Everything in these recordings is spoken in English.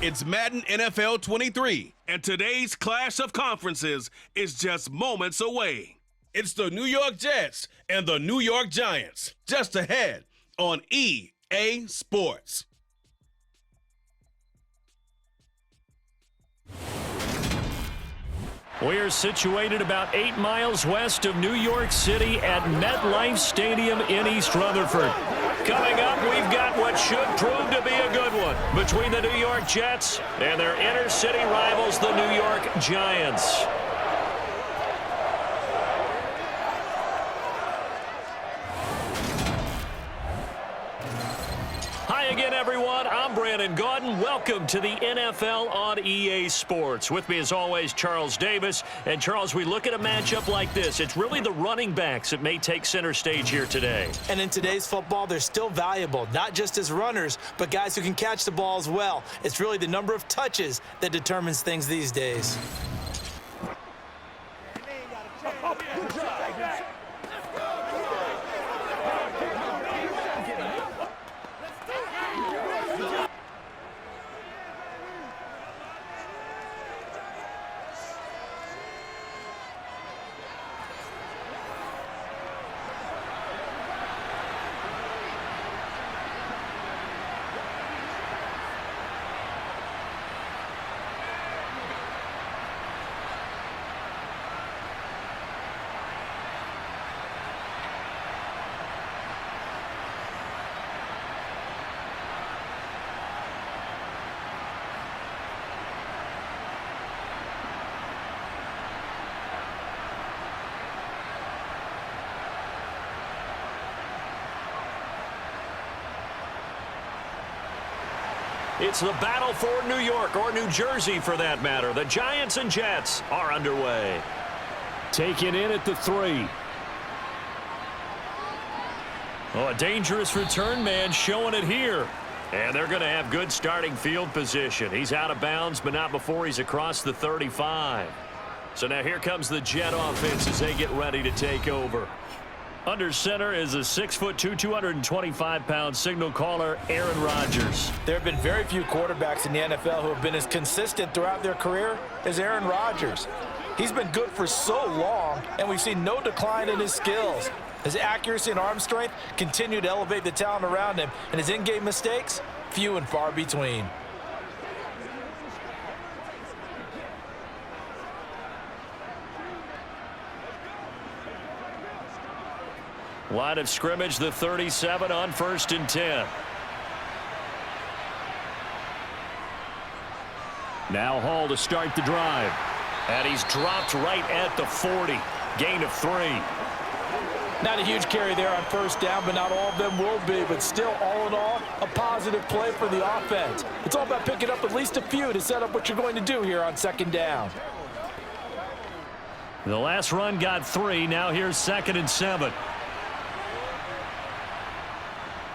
It's Madden NFL 23, and today's clash of conferences is just moments away. It's the New York Jets and the New York Giants, just ahead on EA Sports. We are situated about 8 miles west of New York City at MetLife Stadium in East Rutherford. Coming up, we've got what should prove to be a good one between the New York Jets and their inner-city rivals, the New York Giants. Hi again, everyone. I'm Brandon Gaudin. Welcome to the NFL on EA Sports. With me, as always, Charles Davis. And, Charles, we look at a matchup like this. It's really the running backs that may take center stage here today. And in today's football, they're still valuable, not just as runners, but guys who can catch the ball as well. It's really the number of touches that determines things these days. It's the battle for New York, or New Jersey for that matter. The Giants and Jets are underway. Taken in at the 3. Oh, a dangerous return man showing it here. And they're going to have good starting field position. He's out of bounds, but not before he's across the 35. So now here comes the Jet offense as they get ready to take over. Under center is a 6'2", 225-pound signal caller, Aaron Rodgers. There have been very few quarterbacks in the NFL who have been as consistent throughout their career as Aaron Rodgers. He's been good for so long, and we've seen no decline in his skills. His accuracy and arm strength continue to elevate the talent around him, and his in-game mistakes, few and far between. Line of scrimmage, the 37 on 1st and 10. Now Hall to start the drive. And he's dropped right at the 40. Gain of 3. Not a huge carry there on 1st down, but not all of them will be. But still, all in all, a positive play for the offense. It's all about picking up at least a few to set up what you're going to do here on 2nd down. The last run got 3. Now here's 2nd and 7.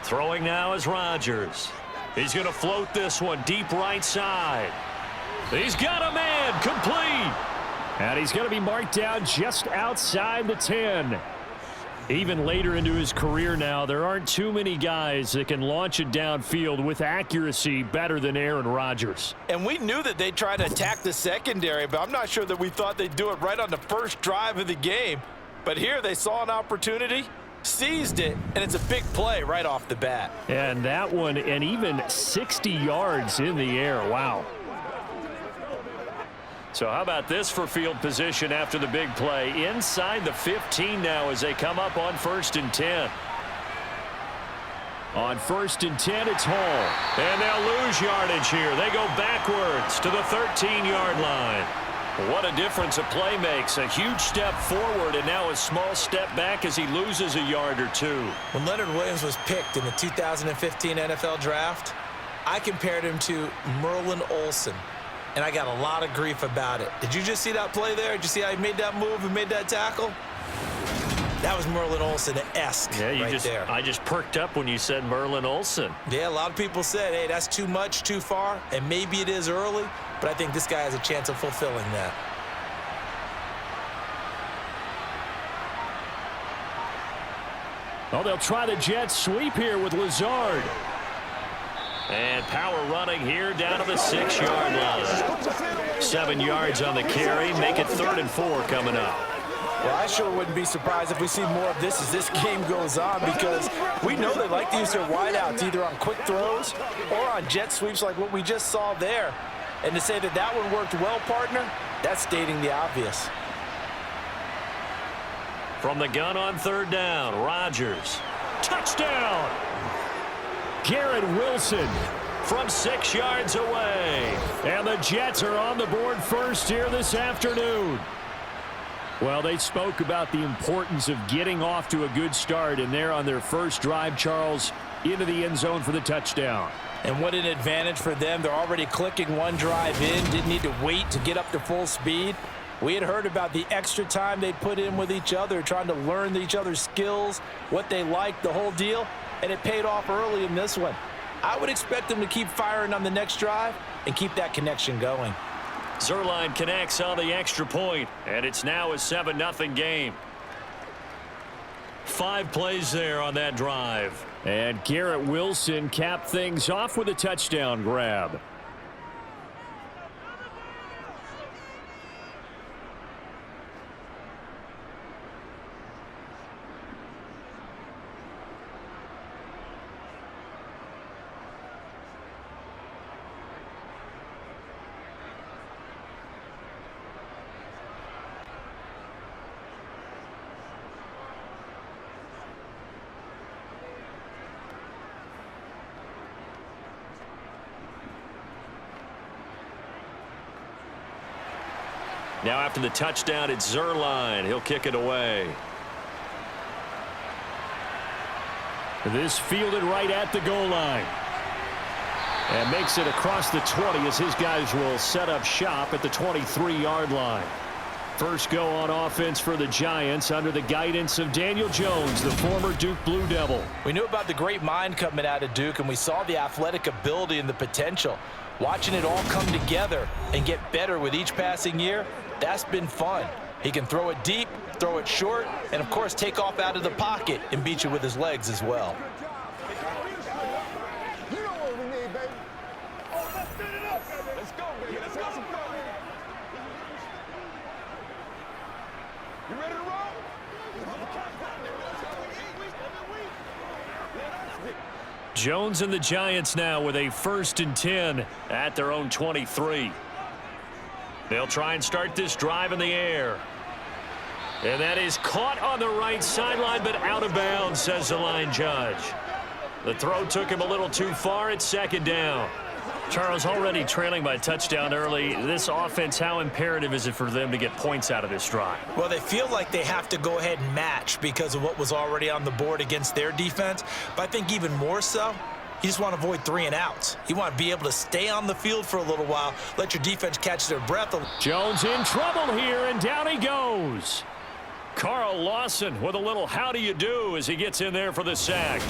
Throwing now is Rodgers. He's going to float this one deep right side. He's got a man, complete. And he's going to be marked down just outside the 10. Even later into his career now, there aren't too many guys that can launch it downfield with accuracy better than Aaron Rodgers. And we knew that they'd try to attack the secondary, but I'm not sure that we thought they'd do it right on the first drive of the game. But here they saw an opportunity, seized it, and it's a big play right off the bat. And that one, and even 60 yards in the air. Wow. So how about this for field position after the big play? Inside the 15 now as they come up on 1st and 10. On 1st and 10, it's Hall. And they'll lose yardage here. They go backwards to the 13-yard line. What a difference a play makes. A huge step forward and now a small step back as he loses a yard or 2. When Leonard Williams was picked in the 2015 NFL Draft, I compared him to Merlin Olsen, and I got a lot of grief about it. Did you just see that play there? Did you see how he made that move and made that tackle? That was Merlin Olsen-esque there. I just perked up when you said Merlin Olsen. Yeah, a lot of people said, hey, that's too much, too far, and maybe it is early, but I think this guy has a chance of fulfilling that. Oh, they'll try the jet sweep here with Lazard. And power running here down to the 6-yard line. 7 yards on the carry. Make it 3rd and 4 coming up. Well, I sure wouldn't be surprised if we see more of this as this game goes on, because we know they like to use their wideouts either on quick throws or on jet sweeps like what we just saw there. And to say that that one worked well, partner, that's stating the obvious. From the gun on 3rd down, Rodgers. Touchdown! Garrett Wilson from 6 yards away. And the Jets are on the board first here this afternoon. Well, they spoke about the importance of getting off to a good start, and they're on their first drive, Charles, into the end zone for the touchdown. And what an advantage for them. They're already clicking one drive in, didn't need to wait to get up to full speed. We had heard about the extra time they put in with each other, trying to learn each other's skills, what they liked, the whole deal, and it paid off early in this one. I would expect them to keep firing on the next drive and keep that connection going. Zuerlein connects on the extra point, and it's now a 7-0 game. 5 plays there on that drive. And Garrett Wilson capped things off with a touchdown grab. Now after the touchdown, it's Zuerlein. He'll kick it away. This fielded right at the goal line. And makes it across the 20 as his guys will set up shop at the 23-yard line. First go on offense for the Giants under the guidance of Daniel Jones, the former Duke Blue Devil. We knew about the great mind coming out of Duke, and we saw the athletic ability and the potential. Watching it all come together and get better with each passing year, that's been fun. He can throw it deep, throw it short, and, of course, take off out of the pocket and beat you with his legs as well. Jones and the Giants now with a 1st and 10 at their own 23. They'll try and start this drive in the air. And that is caught on the right sideline, but out of bounds, says the line judge. The throw took him a little too far. It's 2nd down. Charles, already trailing by a touchdown early. This offense, how imperative is it for them to get points out of this drive? Well, they feel like they have to go ahead and match because of what was already on the board against their defense. But I think even more so, you just want to avoid 3 and outs. You want to be able to stay on the field for a little while, let your defense catch their breath. Jones in trouble here, and down he goes. Carl Lawson with a little how do you do as he gets in there for the sack.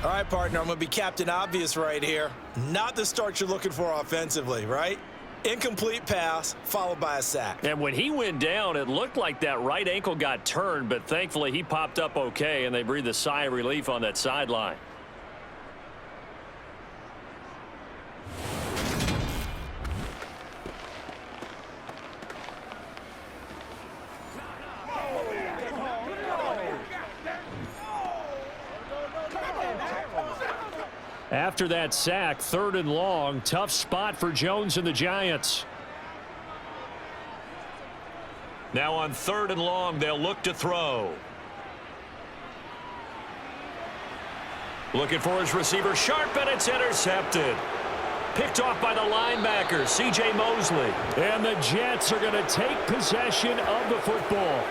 All right, partner, I'm going to be Captain Obvious right here. Not the start you're looking for offensively, right? Incomplete pass followed by a sack. And when he went down, it looked like that right ankle got turned, but thankfully he popped up okay, and they breathed a sigh of relief on that sideline. After that sack, 3rd and long, tough spot for Jones and the Giants. Now on 3rd and long, they'll look to throw. Looking for his receiver, Sharp, and it's intercepted. Picked off by the linebacker, C.J. Mosley. And the Jets are going to take possession of the football.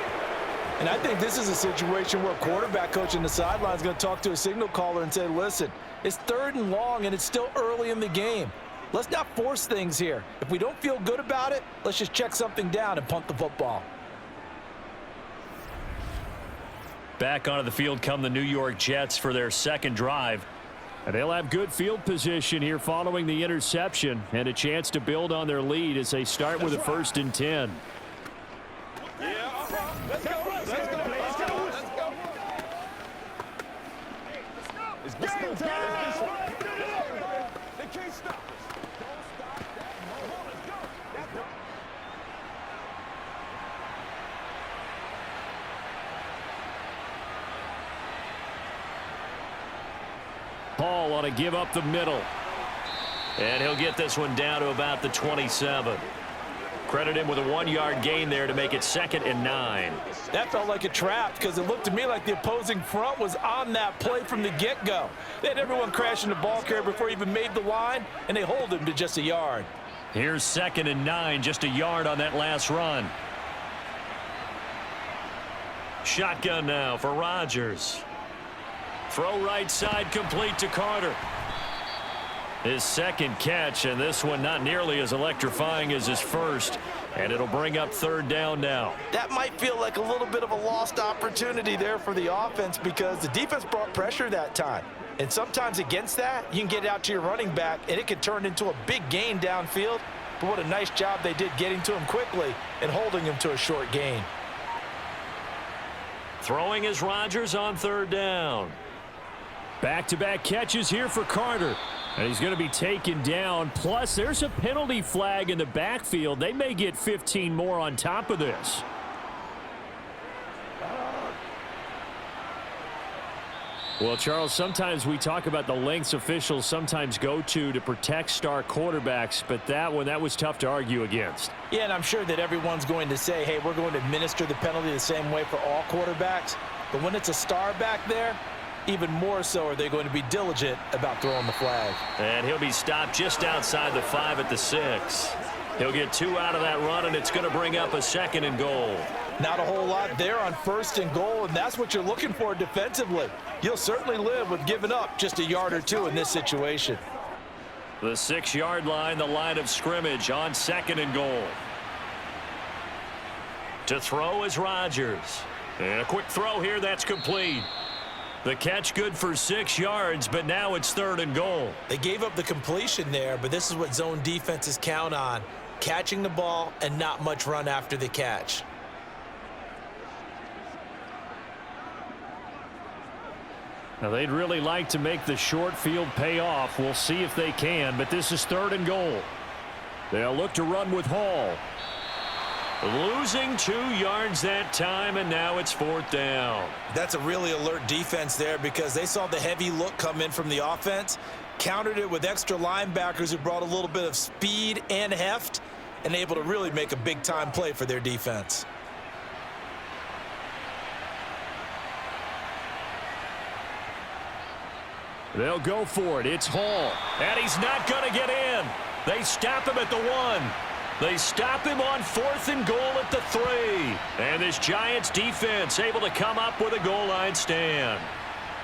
And I think this is a situation where quarterback coach in the sideline is going to talk to a signal caller and say, listen, it's 3rd and long and it's still early in the game. Let's not force things here. If we don't feel good about it, let's just check something down and punt the football. Back onto the field come the New York Jets for their 2nd drive. And they'll have good field position here following the interception and a chance to build on their lead as they start with a 1st and 10. Let's go. It's game time. Ball on a give up the middle. And he'll get this one down to about the 27. Credit him with a 1-yard gain there to make it 2nd and 9. That felt like a trap because it looked to me like the opposing front was on that play from the get-go. They had everyone crashing the ball carrier before he even made the line, and they hold him to just a yard. Here's 2nd and 9, just a yard on that last run. Shotgun now for Rodgers. Throw right side complete to Carter. His second catch, and this one not nearly as electrifying as his first. And it'll bring up 3rd down now. That might feel like a little bit of a lost opportunity there for the offense because the defense brought pressure that time. And sometimes against that, you can get out to your running back, and it can turn into a big gain downfield. But what a nice job they did getting to him quickly and holding him to a short gain. Throwing is Rodgers on 3rd down. Back-to-back catches here for Carter. And he's going to be taken down. Plus, there's a penalty flag in the backfield. They may get 15 more on top of this. Well, Charles, sometimes we talk about the lengths officials sometimes go to protect star quarterbacks, but that was tough to argue against. Yeah, and I'm sure that everyone's going to say, hey, we're going to administer the penalty the same way for all quarterbacks. But when it's a star back there, even more so are they going to be diligent about throwing the flag. And he'll be stopped just outside the 5 at the 6. He'll get 2 out of that run, and it's going to bring up a 2nd and goal. Not a whole lot there on 1st and goal, and that's what you're looking for defensively. You'll certainly live with giving up just a yard or 2 in this situation. The 6-yard line, the line of scrimmage on 2nd and goal. To throw is Rodgers. And a quick throw here, that's complete. The catch good for 6 yards, but now it's 3rd and goal. They gave up the completion there, but this is what zone defenses count on. Catching the ball and not much run after the catch. Now, they'd really like to make the short field pay off. We'll see if they can, but this is 3rd and goal. They'll look to run with Hall. Losing 2 yards that time, and now it's 4th down. That's a really alert defense there because they saw the heavy look come in from the offense, countered it with extra linebackers who brought a little bit of speed and heft, and able to really make a big-time play for their defense. They'll go for it. It's Hall. And he's not going to get in. They stop him at the 1. They stop him on 4th and goal at the 3. And this Giants defense able to come up with a goal line stand.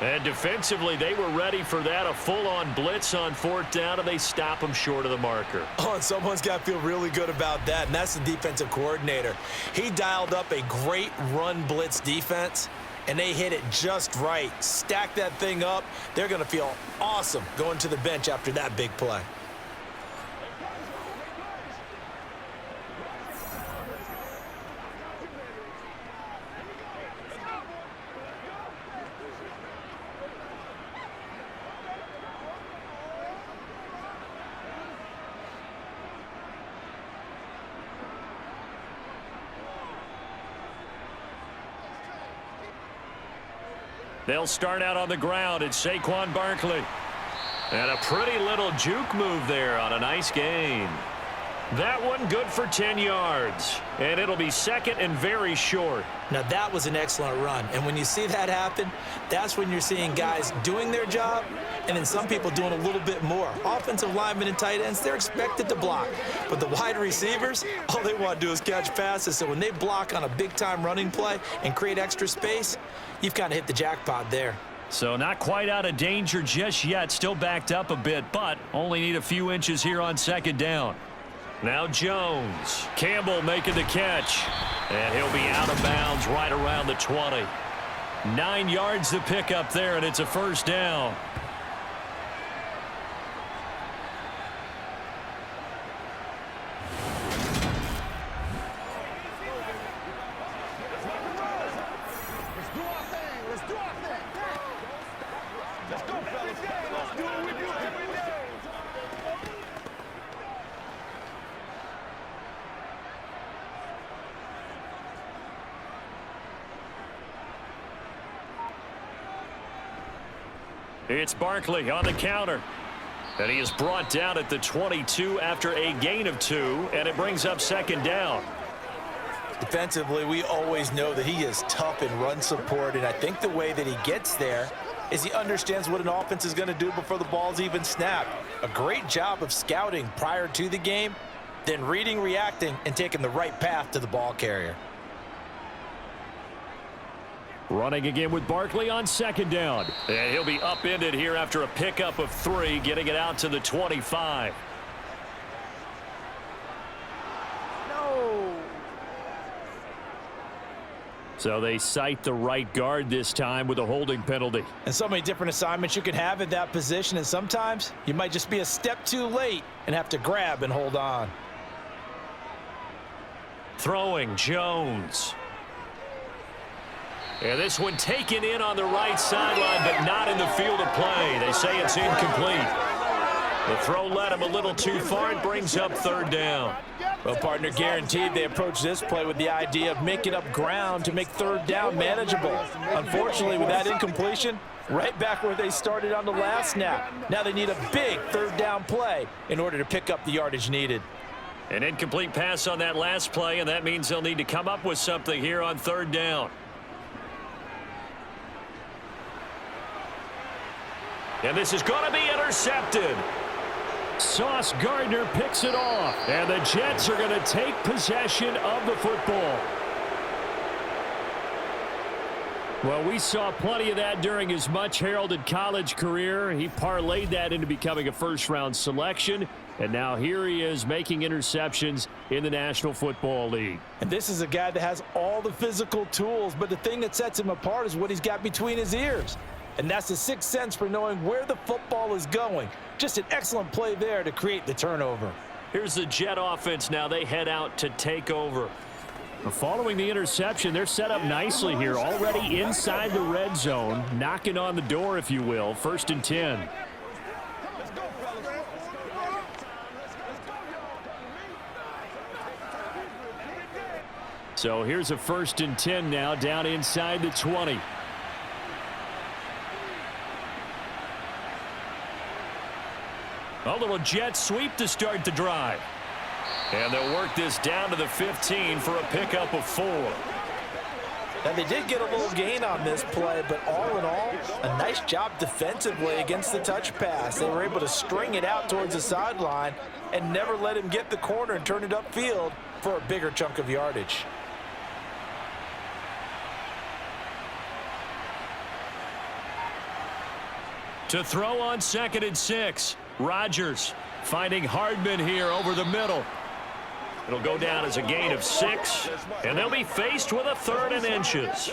And defensively, they were ready for that, a full-on blitz on 4th down, and they stop him short of the marker. Oh, and someone's got to feel really good about that, and that's the defensive coordinator. He dialed up a great run blitz defense, and they hit it just right. Stack that thing up. They're going to feel awesome going to the bench after that big play. They'll start out on the ground. It's Saquon Barkley. And a pretty little juke move there on a nice gain. That one good for 10 yards. And it'll be 2nd and very short. Now, that was an excellent run. And when you see that happen, that's when you're seeing guys doing their job and then some people doing a little bit more. Offensive linemen and tight ends, they're expected to block. But the wide receivers, all they want to do is catch passes. So when they block on a big-time running play and create extra space, you've kind of hit the jackpot there. So not quite out of danger just yet. Still backed up a bit, but only need a few inches here on 2nd down. Now Jones. Campbell making the catch. And he'll be out of bounds right around the 20. 9 yards to pick up there, and it's a 1st down. It's Barkley on the counter. And he is brought down at the 22 after a gain of 2, and it brings up second down. Defensively, we always know that he is tough in run support, and I think the way that he gets there is he understands what an offense is going to do before the ball's even snapped. A great job of scouting prior to the game, then reading, reacting, and taking the right path to the ball carrier. Running again with Barkley on second down. And he'll be upended here after a pickup of 3, getting it out to the 25. So they cite the right guard this time with a holding penalty. And so many different assignments you can have at that position, and sometimes you might just be a step too late and have to grab and hold on. Throwing Jones. And this one taken in on the right sideline, but not in the field of play. They say it's incomplete. The throw led him a little too far. It brings up third down. Well, partner, guaranteed they approach this play with the idea of making up ground to make third down manageable. Unfortunately, with that incompletion, right back where they started on the last snap. Now they need a big third down play in order to pick up the yardage needed. An incomplete pass on that last play, and that means they'll need to come up with something here on third down. And this is going to be intercepted. Sauce Gardner picks it off, and the Jets are going to take possession of the football. Well, we saw plenty of that during his much-heralded college career. He parlayed that into becoming a first-round selection, and now here he is making interceptions in the National Football League. And this is a guy that has all the physical tools, but the thing that sets him apart is what he's got between his ears. And that's the sixth sense for knowing where the football is going. Just an excellent play there to create the turnover. Here's the Jet offense now. They head out to take over. Following the interception, they're set up nicely here, already inside the red zone, knocking on the door, if you will. 1st and 10. So here's a 1st and 10 now, down inside the 20. A little jet sweep to start the drive. And they'll work this down to the 15 for a pickup of 4. Now, they did get a little gain on this play, but all in all, a nice job defensively against the touch pass. They were able to string it out towards the sideline and never let him get the corner and turn it upfield for a bigger chunk of yardage. To throw on 2nd and 6. Rodgers finding Hardman here over the middle. It'll go down as a gain of 6, and they'll be faced with a 3rd and inches.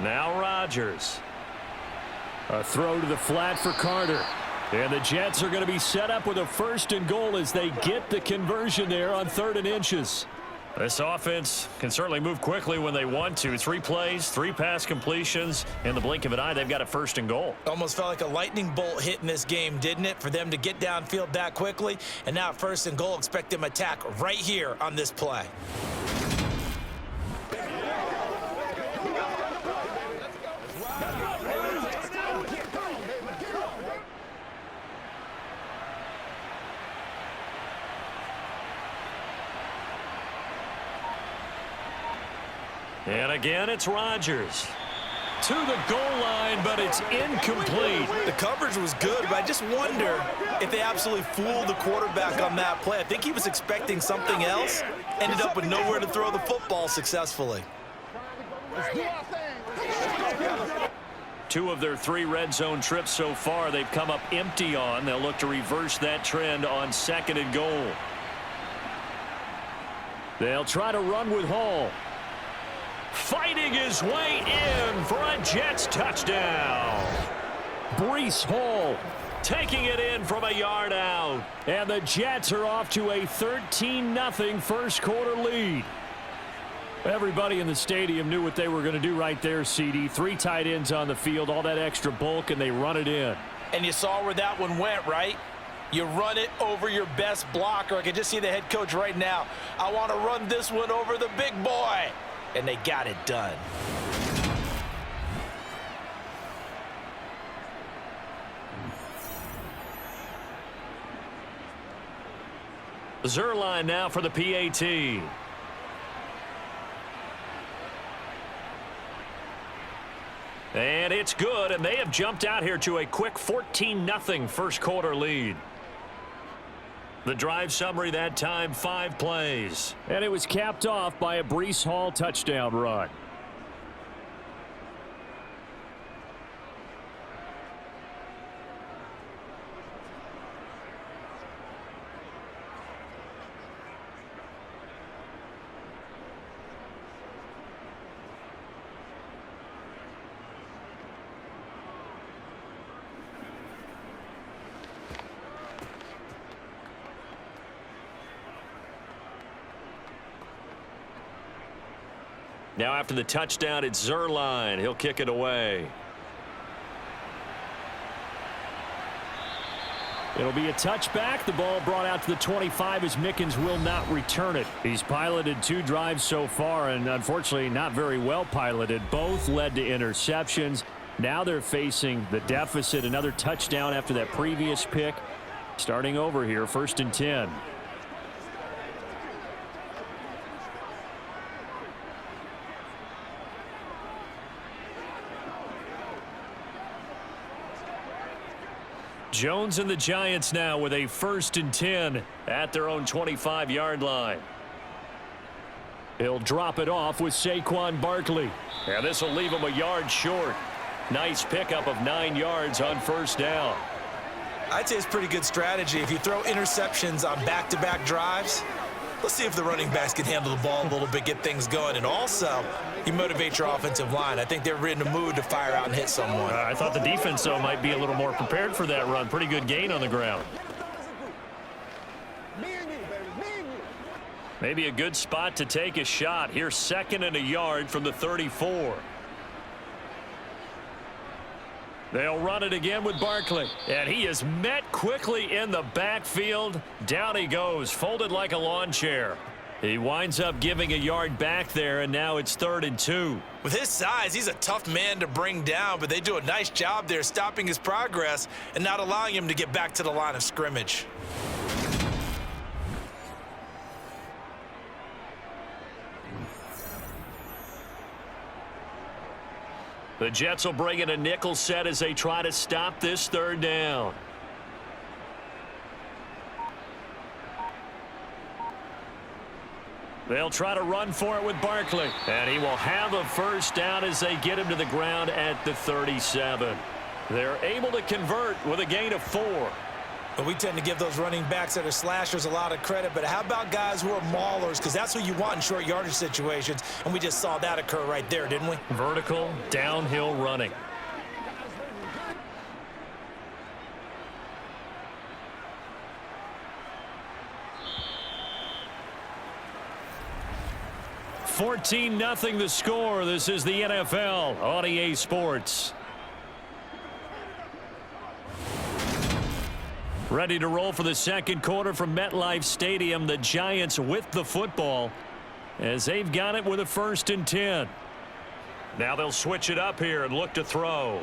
Now Rodgers. A throw to the flat for Carter. And the Jets are going to be set up with a 1st and goal as they get the conversion there on 3rd and inches. This offense can certainly move quickly when they want to. 3 plays, 3 pass completions. In the blink of an eye, they've got a 1st and goal. Almost felt like a lightning bolt hit in this game, didn't it? For them to get downfield that quickly. And now 1st and goal, expect them to attack right here on this play. And again, it's Rodgers. To the goal line, but it's incomplete. The coverage was good, but I just wonder if they absolutely fooled the quarterback on that play. I think he was expecting something else. Ended up with nowhere to throw the football successfully. 2 of their 3 red zone trips so far, they've come up empty on. They'll look to reverse that trend on 2nd and goal. They'll try to run with Hall. Fighting his way in for a Jets touchdown. Breece Hall taking it in from a yard out. And the Jets are off to a 13-0 first quarter lead. Everybody in the stadium knew what they were going to do right there, CD. 3 tight ends on the field, all that extra bulk, and they run it in. And you saw where that one went, right? You run it over your best blocker. I can just see the head coach right now. I want to run this one over the big boy. And they got it done. Zerline now for the PAT. And it's good, and they have jumped out here to a quick 14-0 first quarter lead. The drive summary that time, 5 plays. And it was capped off by a Breece Hall touchdown run. Now after the touchdown, it's Zerline. He'll kick it away. It'll be a touchback. The ball brought out to the 25 as Mickens will not return it. He's piloted 2 drives so far, and unfortunately not very well piloted. Both led to interceptions. Now they're facing the deficit. Another touchdown after that previous pick. Starting over here, 1st and 10. Jones and the Giants now with a 1st and 10 at their own 25-yard line. He'll drop it off with Saquon Barkley. And this will leave him a yard short. Nice pickup of 9 yards on 1st down. I'd say it's pretty good strategy. If you throw interceptions on back-to-back drives, let's see if the running backs can handle the ball a little bit, get things going. And also, you motivate your offensive line. I think they're in the mood to fire out and hit someone. I thought the defense, though, might be a little more prepared for that run. Pretty good gain on the ground. Maybe a good spot to take a shot. Here's 2nd and a yard from the 34. They'll run it again with Barkley. And he is met quickly in the backfield. Down he goes, folded like a lawn chair. He winds up giving a yard back there, and now it's 3rd and 2. With his size, he's a tough man to bring down, but they do a nice job there stopping his progress and not allowing him to get back to the line of scrimmage. The Jets will bring in a nickel set as they try to stop this 3rd down. They'll try to run for it with Barkley. And he will have a 1st down as they get him to the ground at the 37. They're able to convert with a gain of 4. But we tend to give those running backs that are slashers a lot of credit. But how about guys who are maulers? Because that's what you want in short yardage situations. And we just saw that occur right there, didn't we? Vertical, downhill running. $14-0 the score. This is the NFL on EA Sports. Ready to roll for the 2nd quarter from MetLife Stadium. The Giants with the football as they've got it with a 1st and 10. Now they'll switch it up here and look to throw.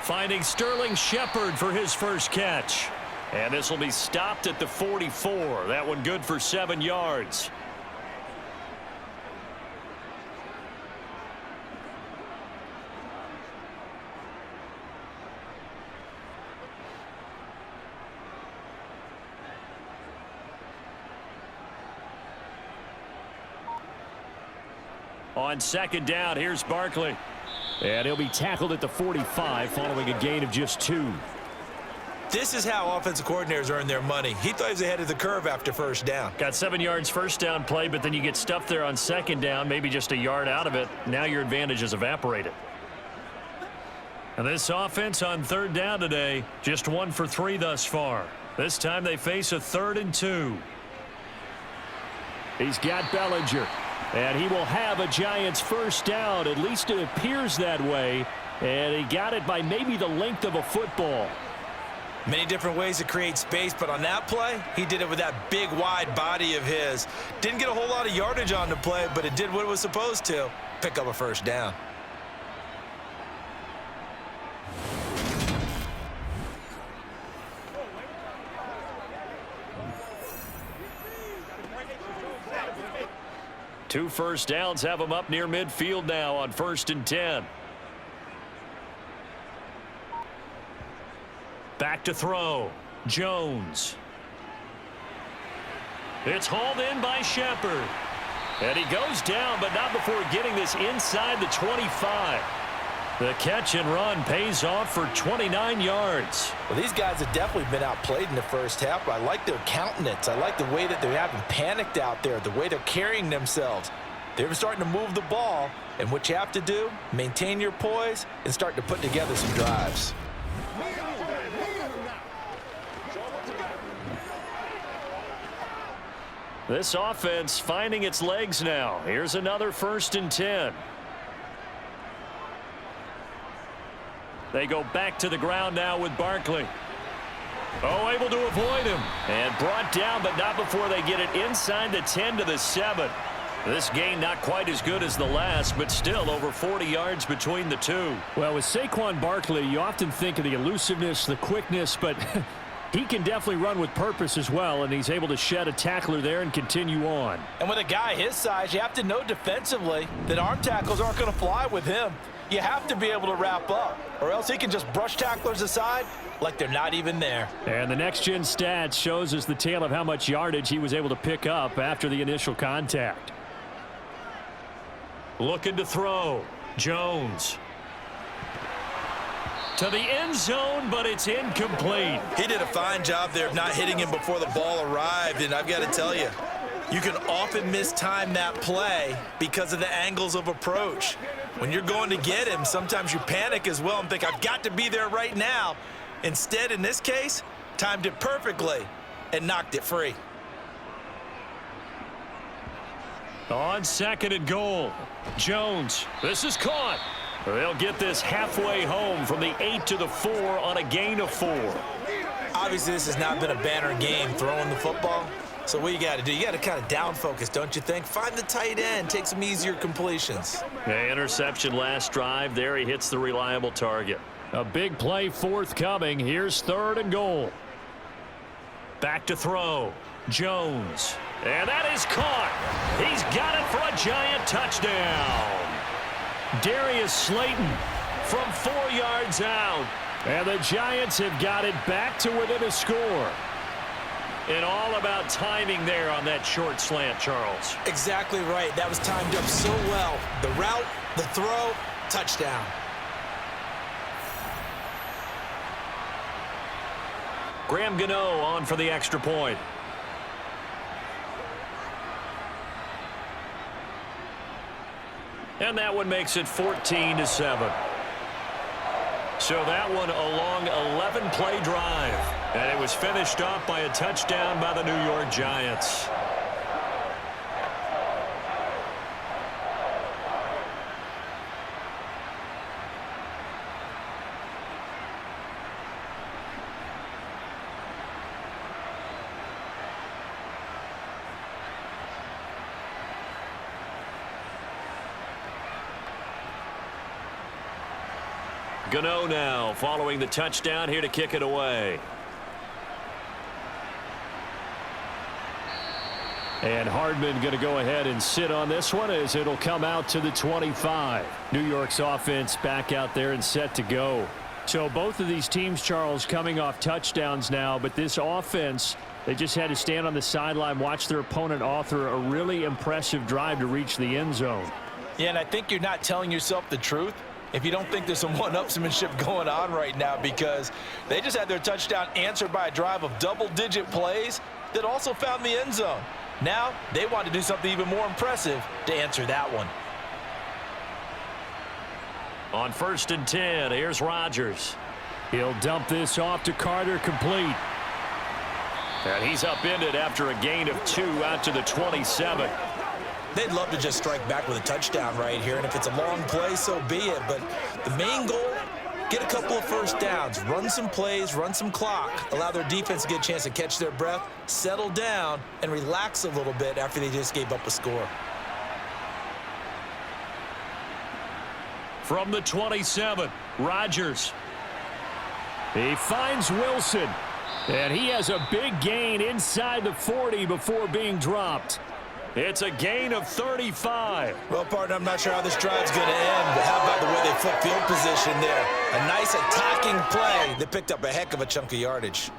Finding Sterling Shepard for his 1st catch. And this will be stopped at the 44. That one good for 7 yards. On 2nd down, here's Barkley. And he'll be tackled at the 45 following a gain of just 2. This is how offensive coordinators earn their money. He thought he was ahead of the curve after 1st down. Got 7 yards 1st down play, but then you get stuffed there on 2nd down, maybe just a yard out of it. Now your advantage is evaporated. And this offense on 3rd down today, just 1 for 3 thus far. This time they face a 3rd and 2. He's got Bellinger. And he will have a Giants first down. At least it appears that way. And he got it by maybe the length of a football. Many different ways to create space, but on that play, he did it with that big, wide body of his. Didn't get a whole lot of yardage on the play, but it did what it was supposed to. Pick up a first down. Two first downs have him up near midfield now on 1st and 10. Back to throw. Jones. It's hauled in by Shepard. And he goes down, but not before getting this inside the 25. The catch and run pays off for 29 yards. Well, these guys have definitely been outplayed in the first half, but I like their countenance. I like the way that they're having panicked out there, the way they're carrying themselves. They're starting to move the ball, and what you have to do, maintain your poise and start to put together some drives. This offense finding its legs now. Here's another 1st and 10. They go back to the ground now with Barkley. Oh, able to avoid him. And brought down, but not before they get it inside the 10 to the 7. This gain not quite as good as the last, but still over 40 yards between the two. Well, with Saquon Barkley, you often think of the elusiveness, the quickness, but he can definitely run with purpose as well, and he's able to shed a tackler there and continue on. And with a guy his size, you have to know defensively that arm tackles aren't going to fly with him. You have to be able to wrap up, or else he can just brush tacklers aside like they're not even there. And the next-gen stats shows us the tale of how much yardage he was able to pick up after the initial contact. Looking to throw. Jones. To the end zone, but it's incomplete. He did a fine job there of not hitting him before the ball arrived, and I've got to tell you, you can often mistime that play because of the angles of approach. When you're going to get him, sometimes you panic as well and think, I've got to be there right now. Instead, in this case, timed it perfectly and knocked it free. On 2nd and goal. Jones. This is caught. They'll get this halfway home from the 8 to the 4 on a gain of 4. Obviously, this has not been a banner game throwing the football. So what you got to do, you got to kind of down focus, don't you think? Find the tight end, take some easier completions. Yeah, interception last drive. There he hits the reliable target. A big play forthcoming. Here's 3rd and goal. Back to throw. Jones. And that is caught. He's got it for a Giant touchdown. Darius Slayton from 4 yards out. And the Giants have got it back to within a score. And all about timing there on that short slant, Charles. Exactly right. That was timed up so well. The route, the throw, touchdown. Graham Gano on for the extra point. And that one makes it 14-7. So that one a long 11-play drive. And it was finished off by a touchdown by the New York Giants. Gano now following the touchdown here to kick it away. And Hardman going to go ahead and sit on this one as it'll come out to the 25. New York's offense back out there and set to go. So both of these teams, Charles, coming off touchdowns now, but this offense, they just had to stand on the sideline, watch their opponent author a really impressive drive to reach the end zone. Yeah, and I think you're not telling yourself the truth if you don't think there's some one-upsmanship going on right now, because they just had their touchdown answered by a drive of double-digit plays that also found the end zone. Now they want to do something even more impressive to answer that one. On 1st and 10, here's Rodgers. He'll dump this off to Carter, complete. And he's upended after a gain of 2 out to the 27. They'd love to just strike back with a touchdown right here, and if it's a long play, so be it. But the main goal, get a couple of first downs, run some plays, run some clock, allow their defense to get a chance to catch their breath, settle down, and relax a little bit after they just gave up a score. From the 27, Rodgers. He finds Wilson, and he has a big gain inside the 40 before being dropped. It's a gain of 35. Well, partner, I'm not sure how this drive's going to end, but how about the way they flip field position there? A nice attacking play. They picked up a heck of a chunk of yardage.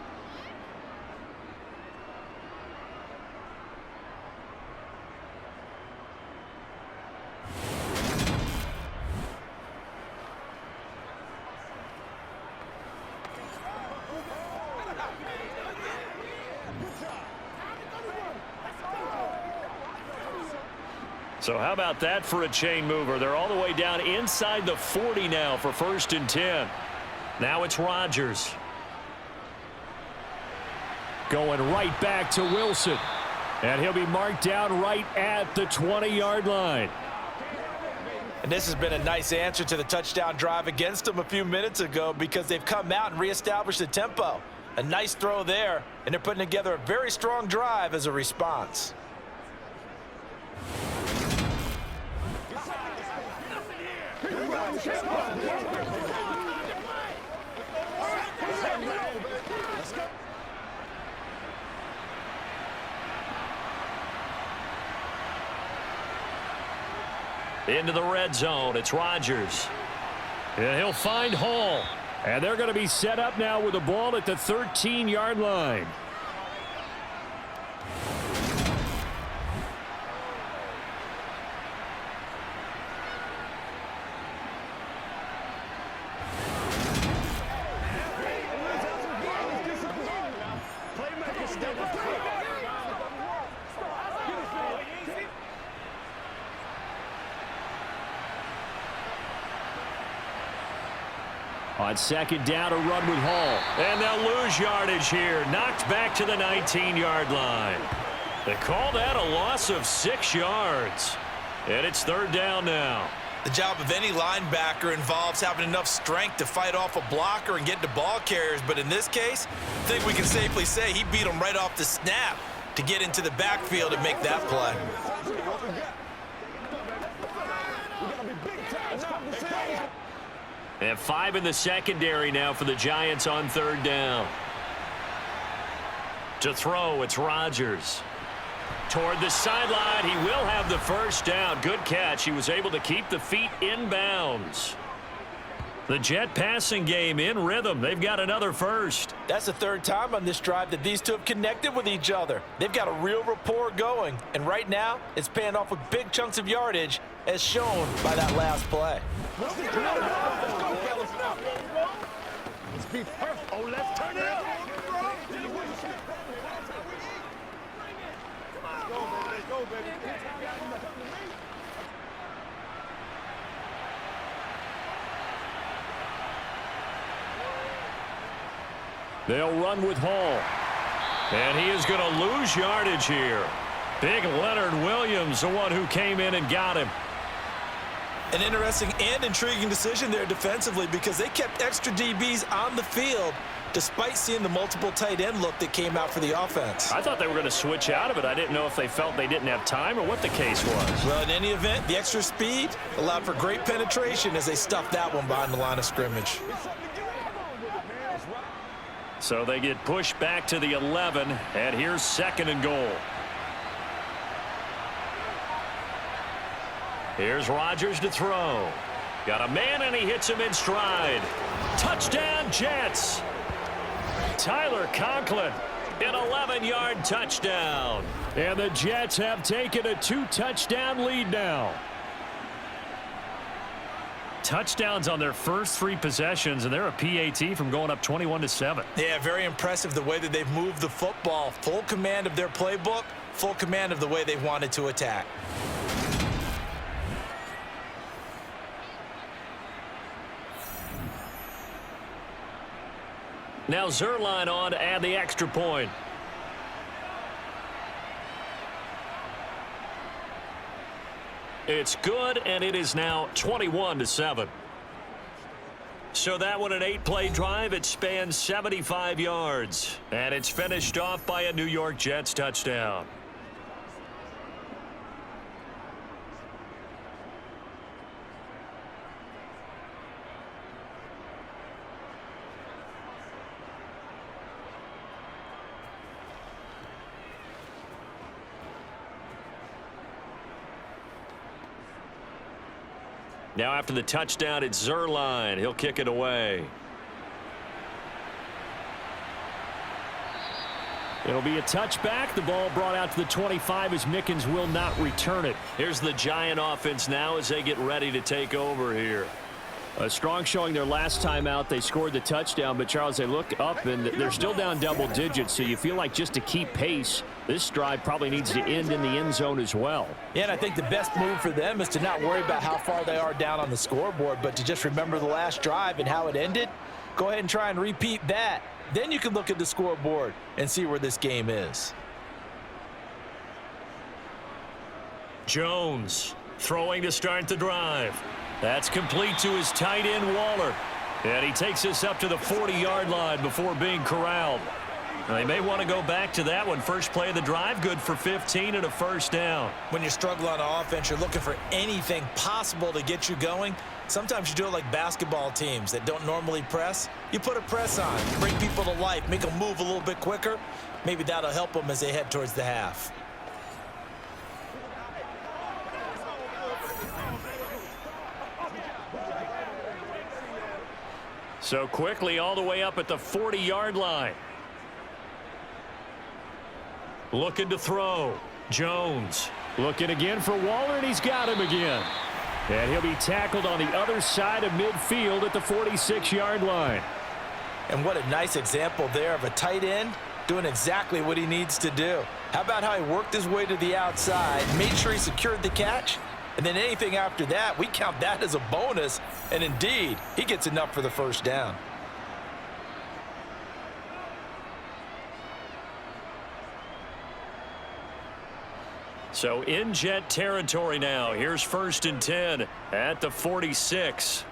So how about that for a chain mover? They're all the way down inside the 40 now for 1st and 10. Now it's Rodgers. Going right back to Wilson. And he'll be marked down right at the 20-yard line. And this has been a nice answer to the touchdown drive against them a few minutes ago because they've come out and reestablished the tempo. A nice throw there, and they're putting together a very strong drive as a response. Into the red zone, it's Rodgers. And he'll find Hall. And they're going to be set up now with the ball at the 13-yard line. On 2nd down, a run with Hall. And they'll lose yardage here. Knocked back to the 19-yard line. They call that a loss of 6 yards. And it's 3rd down now. The job of any linebacker involves having enough strength to fight off a blocker and get to ball carriers. But in this case, I think we can safely say he beat him right off the snap to get into the backfield and make that play. And 5 in the secondary now for the Giants on 3rd down. To throw, it's Rodgers. Toward the sideline, he will have the 1st down. Good catch. He was able to keep the feet in bounds. The Jet passing game in rhythm. They've got another 1st. That's the 3rd time on this drive that these two have connected with each other. They've got a real rapport going. And right now, it's paying off with big chunks of yardage as shown by that last play. Let's be perfect. Oh, let's turn it up. Let's go, baby. They'll run with Hall. And he is going to lose yardage here. Big Leonard Williams, the one who came in and got him. An interesting and intriguing decision there defensively because they kept extra DBs on the field despite seeing the multiple tight end look that came out for the offense. I thought they were going to switch out of it. I didn't know if they felt they didn't have time or what the case was. Well, in any event, the extra speed allowed for great penetration as they stuffed that one behind the line of scrimmage. So they get pushed back to the 11, and here's 2nd and goal. Here's Rodgers to throw. Got a man, and he hits him in stride. Touchdown, Jets. Tyler Conklin, an 11-yard touchdown. And the Jets have taken a 2-touchdown lead now. Touchdowns on their first 3 possessions, and they're a PAT from going up 21-7. Yeah, very impressive the way that they've moved the football. Full command of their playbook, full command of the way they wanted to attack. Now Zerline on to add the extra point. It's good, and it is now 21-7. So that one, an 8-play drive. It spans 75 yards, and it's finished off by a New York Jets touchdown. Now after the touchdown, it's Zerline. He'll kick it away. It'll be a touchback. The ball brought out to the 25 as Mickens will not return it. Here's the Giant offense now as they get ready to take over here. A strong showing their last time out. They scored the touchdown, but Charles, they look up and they're still down double digits, so you feel like just to keep pace, this drive probably needs to end in the end zone as well. Yeah, and I think the best move for them is to not worry about how far they are down on the scoreboard, but to just remember the last drive and how it ended. Go ahead and try and repeat that. Then you can look at the scoreboard and see where this game is. Jones throwing to start the drive. That's complete to his tight end, Waller. And he takes us up to the 40-yard line before being corralled. They may want to go back to that one. First play of the drive, good for 15 and a first down. When you struggle on offense, you're looking for anything possible to get you going. Sometimes you do it like basketball teams that don't normally press. You put a press on, bring people to life, make them move a little bit quicker. Maybe that'll help them as they head towards the half. So quickly all the way up at the 40-yard line. Looking to throw. Jones. Looking again for Waller, and he's got him again. And he'll be tackled on the other side of midfield at the 46-yard line. And what a nice example there of a tight end doing exactly what he needs to do. How about how he worked his way to the outside, made sure he secured the catch, and then anything after that, we count that as a bonus. And indeed, he gets enough for the first down. So in Jet territory now. Here's 1st and 10 at the 46.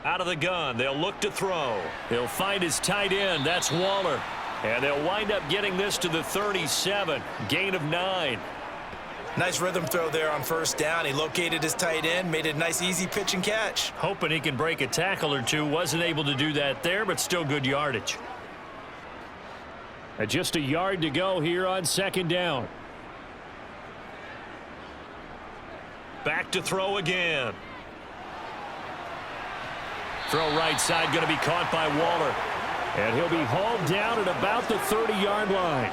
Out of the gun. They'll look to throw. He'll find his tight end. That's Waller. And they'll wind up getting this to the 37. Gain of 9. Nice rhythm throw there on first down. He located his tight end, made it a nice easy pitch and catch. Hoping he can break a tackle or two. Wasn't able to do that there, but still good yardage. Just a yard to go here on 2nd down. Back to throw again. Throw right side, going to be caught by Waller. And he'll be hauled down at about the 30-yard line.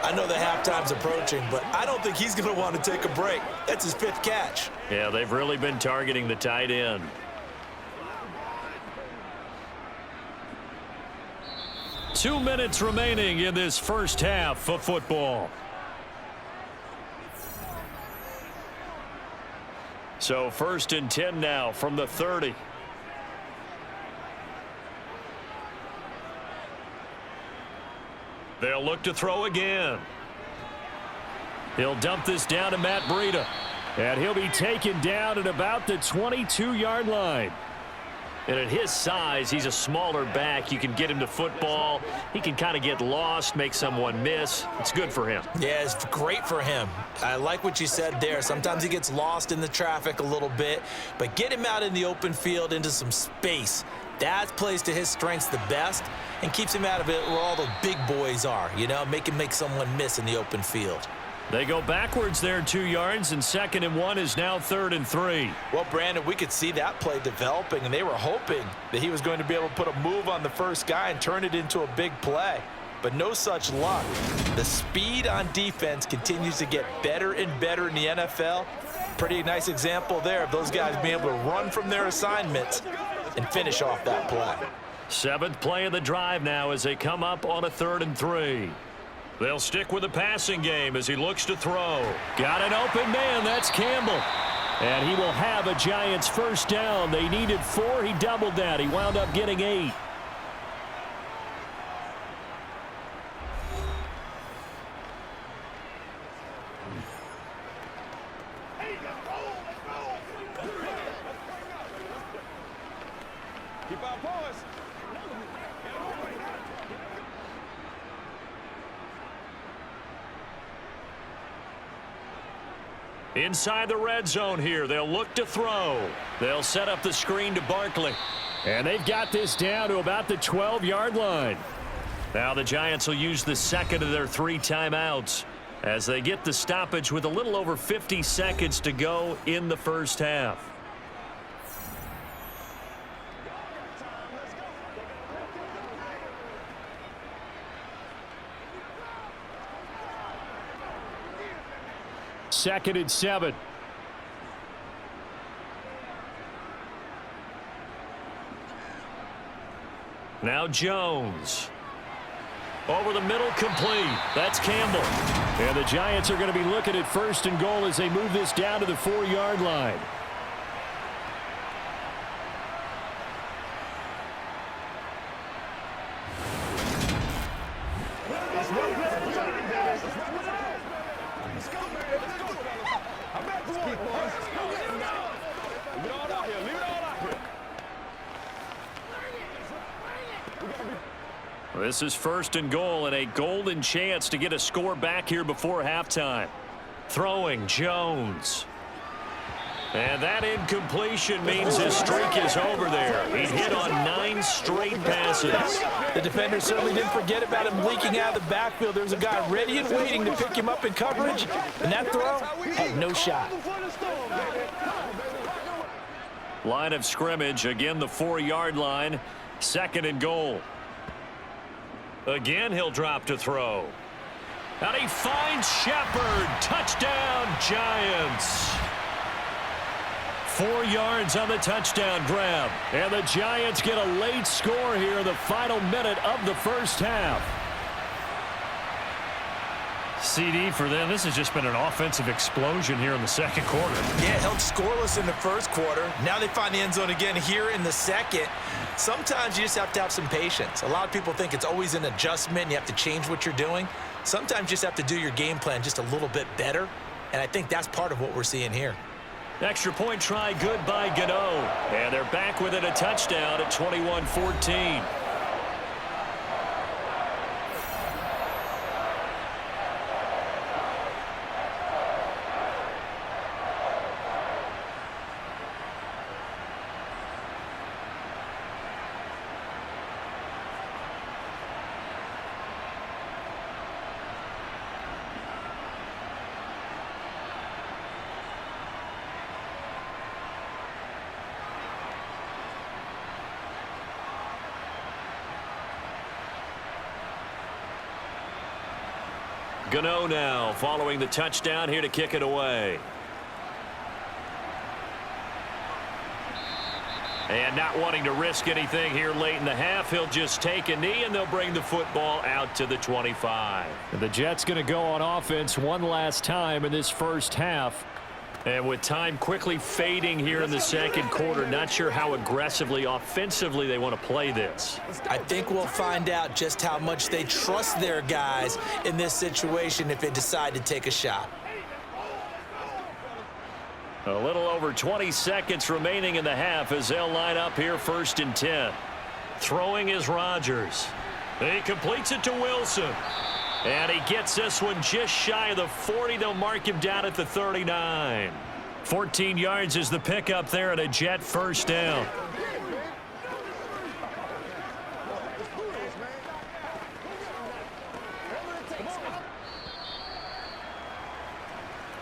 I know the halftime's approaching, but I don't think he's going to want to take a break. That's his 5th catch. Yeah, they've really been targeting the tight end. Two minutes remaining in this first half of football. So 1st and 10 now from the 30. They'll look to throw again. He'll dump this down to Matt Breida. And he'll be taken down at about the 22-yard line. And at his size, he's a smaller back. You can get him to football. He can kind of get lost, make someone miss. It's good for him. Yeah, it's great for him. I like what you said there. Sometimes he gets lost in the traffic a little bit, but get him out in the open field into some space. That plays to his strengths the best and keeps him out of it where all the big boys are, you know, make him make someone miss in the open field. They go backwards there 2 yards, and 2nd and 1 is now 3rd and 3. Well, Brandon, we could see that play developing, and they were hoping that he was going to be able to put a move on the first guy and turn it into a big play. But no such luck. The speed on defense continues to get better and better in the NFL. Pretty nice example there of those guys being able to run from their assignments and finish off that play. 7th play of the drive now as they come up on a 3rd and 3. They'll stick with the passing game as he looks to throw. Got an open man. That's Campbell. And he will have a Giants first down. They needed 4. He doubled that. He wound up getting 8. Keep our boys. Inside the red zone here, they'll look to throw. They'll set up the screen to Barkley. And they've got this down to about the 12-yard line. Now the Giants will use the second of their 3 timeouts as they get the stoppage with a little over 50 seconds to go in the first half. Second and 7. Now Jones. Over the middle, complete. That's Campbell. And the Giants are going to be looking at first and goal as they move this down to the 4-yard line. This is first and goal and a golden chance to get a score back here before halftime. Throwing Jones. And that incompletion means his streak is over there. He hit on 9 straight passes. The defender certainly didn't forget about him leaking out of the backfield. There was a guy ready and waiting to pick him up in coverage, and that throw had no shot. Line of scrimmage, again the 4-yard line. Second and goal. Again, he'll drop to throw. And he finds Shepard. Touchdown, Giants. 4 yards on the touchdown grab. And the Giants get a late score here in the final minute of the first half. CD for them. This has just been an offensive explosion here in the second quarter. Yeah, held scoreless in the first quarter. Now they find the end zone again here in the second. Sometimes you just have to have some patience. A lot of people think it's always an adjustment. You have to change what you're doing. Sometimes you just have to do your game plan just a little bit better. And I think that's part of what we're seeing here. Extra point try good by Gano. And they're back within a touchdown at 21-14. Gano now following the touchdown here to kick it away. And not wanting to risk anything here late in the half, he'll just take a knee and they'll bring the football out to the 25. And the Jets going to go on offense one last time in this first half. And with time quickly fading here in the second quarter, not sure how aggressively, offensively they want to play this. I think we'll find out just how much they trust their guys in this situation if they decide to take a shot. A little over 20 seconds remaining in the half as they'll line up here first and 10. Throwing is Rodgers. He completes it to Wilson. And he gets this one just shy of the 40. They'll mark him down at the 39. 14 yards is the pickup there and a Jet first down.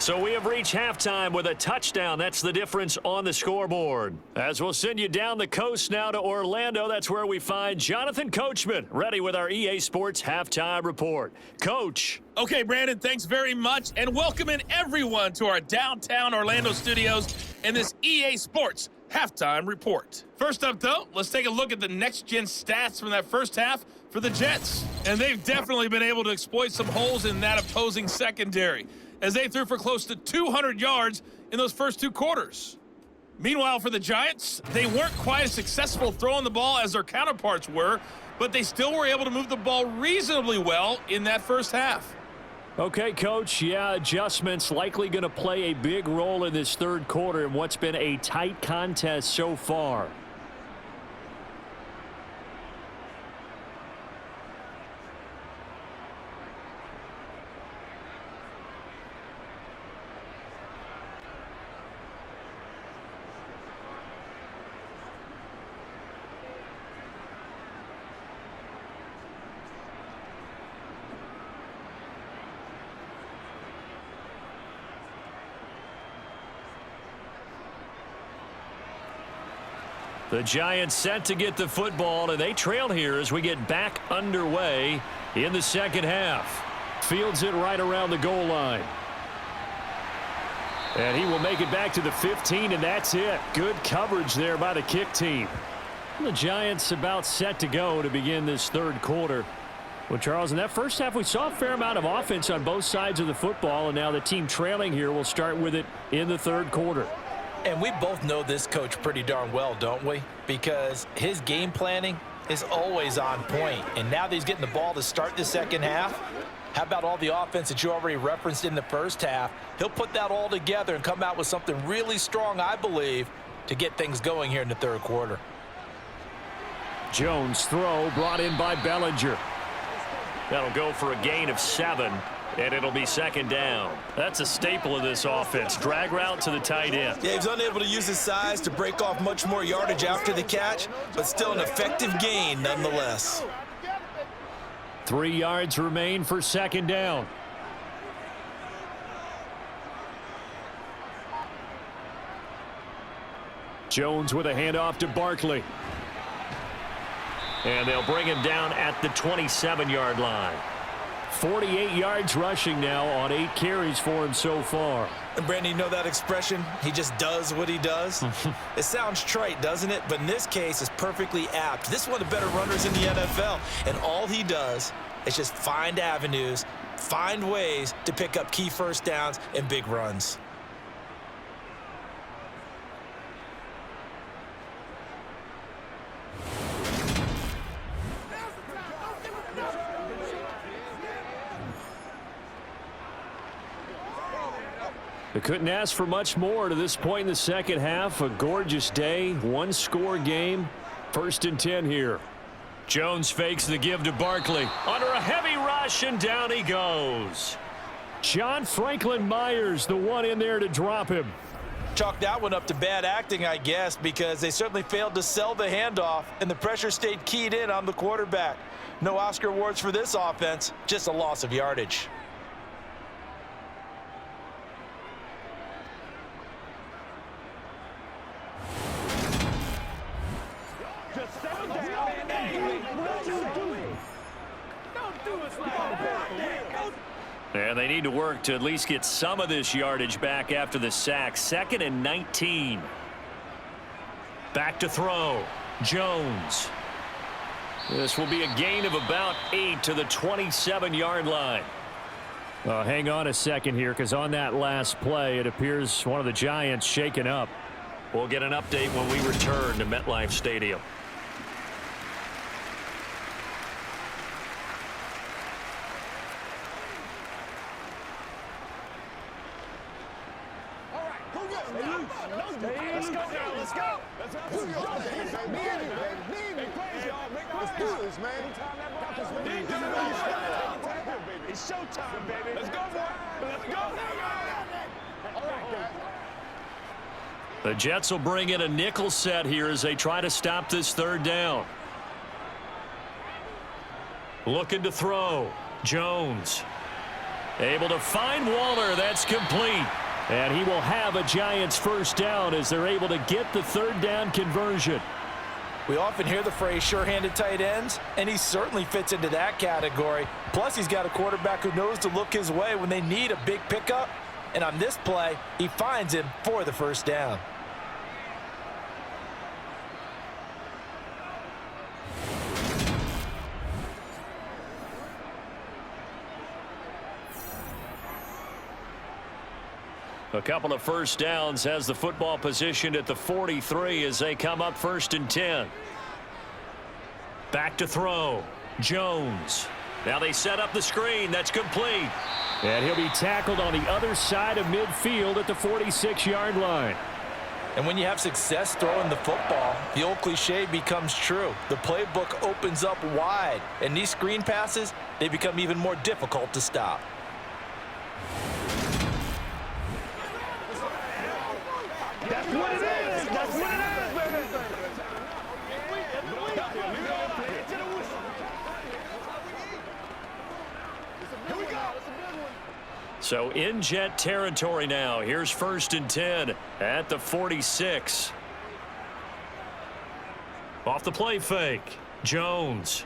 So we have reached halftime with a touchdown. That's the difference on the scoreboard. As we'll send you down the coast now to Orlando, that's where we find Jonathan Coachman, ready with our EA Sports Halftime Report. Coach. Okay, Brandon, thanks very much, and welcome in everyone to our downtown Orlando studios and this EA Sports Halftime Report. First up, though, let's take a look at the next-gen stats from that first half for the Jets. And they've definitely been able to exploit some holes in that opposing secondary, as they threw for close to 200 yards in those first 2 quarters. Meanwhile, for the Giants, they weren't quite as successful throwing the ball as their counterparts were, but they still were able to move the ball reasonably well in that first half. Okay, Coach, yeah, adjustments likely going to play a big role in this third quarter in what's been a tight contest so far. The Giants set to get the football, and they trail here as we get back underway in the second half. Fields it right around the goal line. And he will make it back to the 15, and that's it. Good coverage there by the kick team. The Giants about set to go to begin this third quarter. Well, Charles, in that first half, we saw a fair amount of offense on both sides of the football, and now the team trailing here will start with it in the third quarter. And we both know this coach pretty darn well, don't we? Because his game planning is always on point. And now that he's getting the ball to start the second half, how about all the offense that you already referenced in the first half? He'll put that all together and come out with something really strong, I believe, to get things going here in the third quarter. Jones throw brought in by Bellinger. That'll go for a gain of 7. And it'll be second down. That's a staple of this offense. Drag route to the tight end. Yeah, he's unable to use his size to break off much more yardage after the catch, but still an effective gain nonetheless. 3 yards remain for second down. Jones with a handoff to Barkley. And they'll bring him down at the 27-yard line. 48 yards rushing now on 8 carries for him so far. And Brandon, you know that expression? He just does what he does. It sounds trite, doesn't it? But in this case, it's perfectly apt. This is one of the better runners in the NFL. And all he does is just find avenues, find ways to pick up key first downs and big runs. They couldn't ask for much more to this point in the second half. A gorgeous day, 1-score game. 1st and 10 here. Jones fakes the give to Barkley. Under a heavy rush, and down he goes. John Franklin Myers, the one in there to drop him. Chalk that one up to bad acting, I guess, because they certainly failed to sell the handoff, and the pressure stayed keyed in on the quarterback. No Oscar awards for this offense, just a loss of yardage. And they need to work to at least get some of this yardage back after the sack. 2nd and 19. Back to throw. Jones. This will be a gain of about 8 to the 27-yard line. Hang on a second here, because on that last play, it appears one of the Giants shaken up. We'll get an update when we return to MetLife Stadium. Let's go now. Let's go. Let's do this, man. It's showtime, baby. Let's go, boy. Let's go. All right, guys. The Jets will bring in a nickel set here as they try to stop this third down. Looking to throw. Jones. Able to find Waller. That's complete. And he will have a Giants first down as they're able to get the third down conversion. We often hear the phrase sure-handed tight ends, and he certainly fits into that category. Plus, he's got a quarterback who knows to look his way when they need a big pickup. And on this play, he finds him for the first down. A couple of first downs has the football positioned at the 43 as they come up 1st and 10. Back to throw. Jones. Now they set up the screen. That's complete. And he'll be tackled on the other side of midfield at the 46-yard line. And when you have success throwing the football, the old cliche becomes true. The playbook opens up wide, and these screen passes, they become even more difficult to stop. That's what it is. That's what it is, baby. Here we go. So in Jet territory now. Here's 1st and 10 at the 46. Off the play fake. Jones.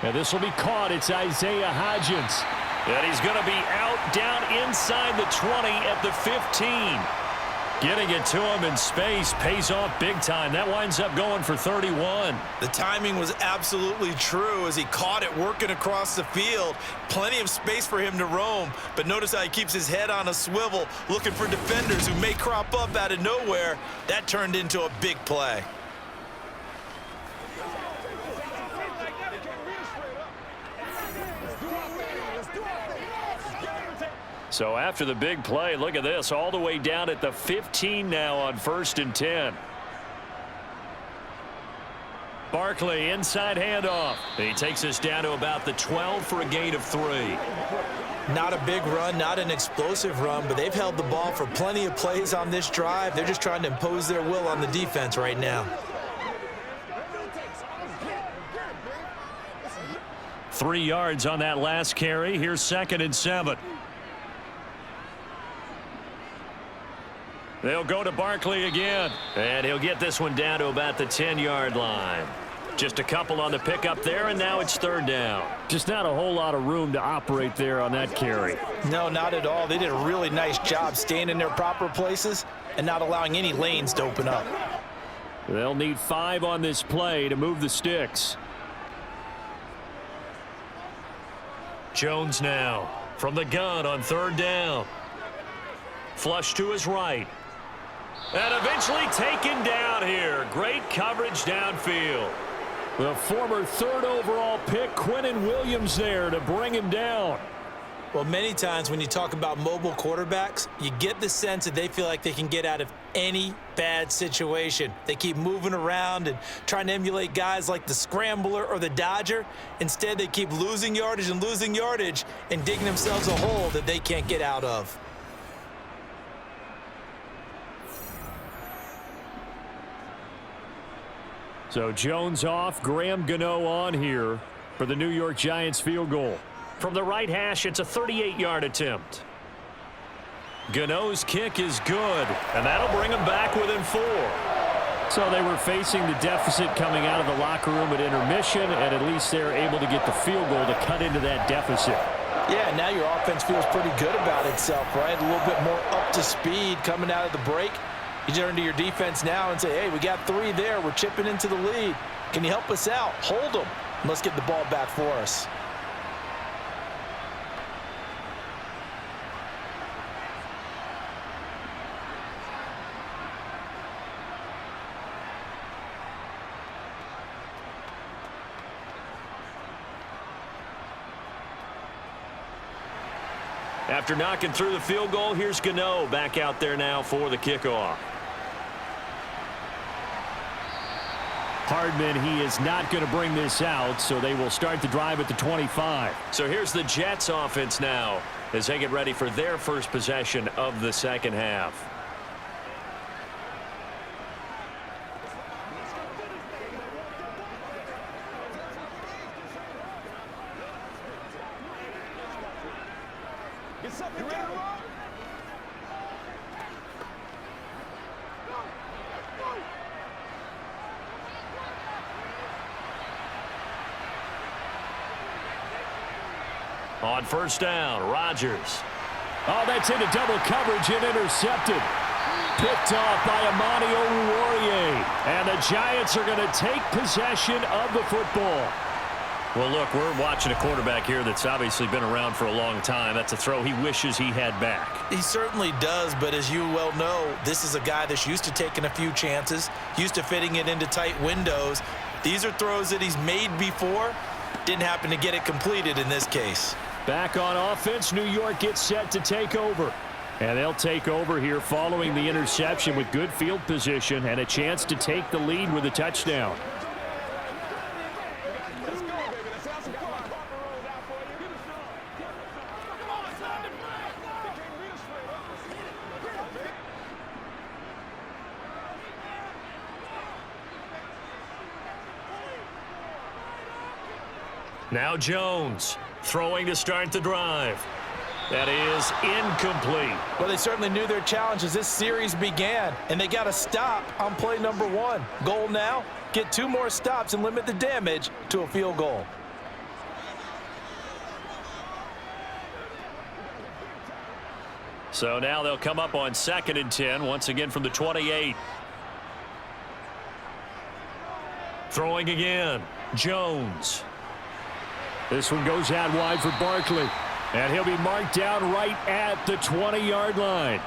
And this will be caught. It's Isaiah Hodgins. And he's going to be out down inside the 20 at the 15. Getting it to him in space pays off big time. That winds up going for 31. The timing was absolutely true as he caught it working across the field. Plenty of space for him to roam, but notice how he keeps his head on a swivel looking for defenders who may crop up out of nowhere. That turned into a big play. So after the big play, look at this, all the way down at the 15 now on 1st and 10. Barkley, inside handoff. He takes us down to about the 12 for a gain of 3. Not a big run, not an explosive run, but they've held the ball for plenty of plays on this drive. They're just trying to impose their will on the defense right now. 3 yards on that last carry. Here's 2nd and 7. They'll go to Barkley again. And he'll get this one down to about the 10-yard line. Just a couple on the pickup there, and now it's 3rd down. Just not a whole lot of room to operate there on that carry. No, not at all. They did a really nice job staying in their proper places and not allowing any lanes to open up. They'll need 5 on this play to move the sticks. Jones now from the gun on 3rd down. Flush to his right. And eventually taken down here. Great coverage downfield. The former 3rd overall pick, Quinnen Williams, there to bring him down. Well, many times when you talk about mobile quarterbacks, you get the sense that they feel like they can get out of any bad situation. They keep moving around and trying to emulate guys like the Scrambler or the Dodger. Instead, they keep losing yardage and digging themselves a hole that they can't get out of. So Jones off, Graham Gano on here for the New York Giants field goal. From the right hash, it's a 38-yard attempt. Gano's kick is good, and that'll bring him back within 4. So they were facing the deficit coming out of the locker room at intermission, and at least they're able to get the field goal to cut into that deficit. Yeah, now your offense feels pretty good about itself, right? A little bit more up to speed coming out of the break. You turn to your defense now and say, hey, we got 3 there. We're chipping into the lead. Can you help us out? Hold them. Let's get the ball back for us. After knocking through the field goal, here's Gano back out there now for the kickoff. Hardman, he is not going to bring this out, so they will start the drive at the 25. So here's the Jets offense now as they get ready for their first possession of the second half. On 1st down, Rodgers. Oh, that's into double coverage and intercepted. Picked off by Amani Oruwariye. And the Giants are going to take possession of the football. Well, look, we're watching a quarterback here that's obviously been around for a long time. That's a throw he wishes he had back. He certainly does, but as you well know, this is a guy that's used to taking a few chances, used to fitting it into tight windows. These are throws that he's made before. Didn't happen to get it completed in this case. Back on offense, New York gets set to take over. And they'll take over here following the interception with good field position and a chance to take the lead with a touchdown. Now Jones throwing to start the drive. That is incomplete. Well, they certainly knew their challenge as this series began, and they got a stop on play number 1. Goal now, get 2 more stops and limit the damage to a field goal. So now they'll come up on 2nd and 10, once again from the 28. Throwing again, Jones. This one goes out wide for Barkley. And he'll be marked down right at the 20-yard line.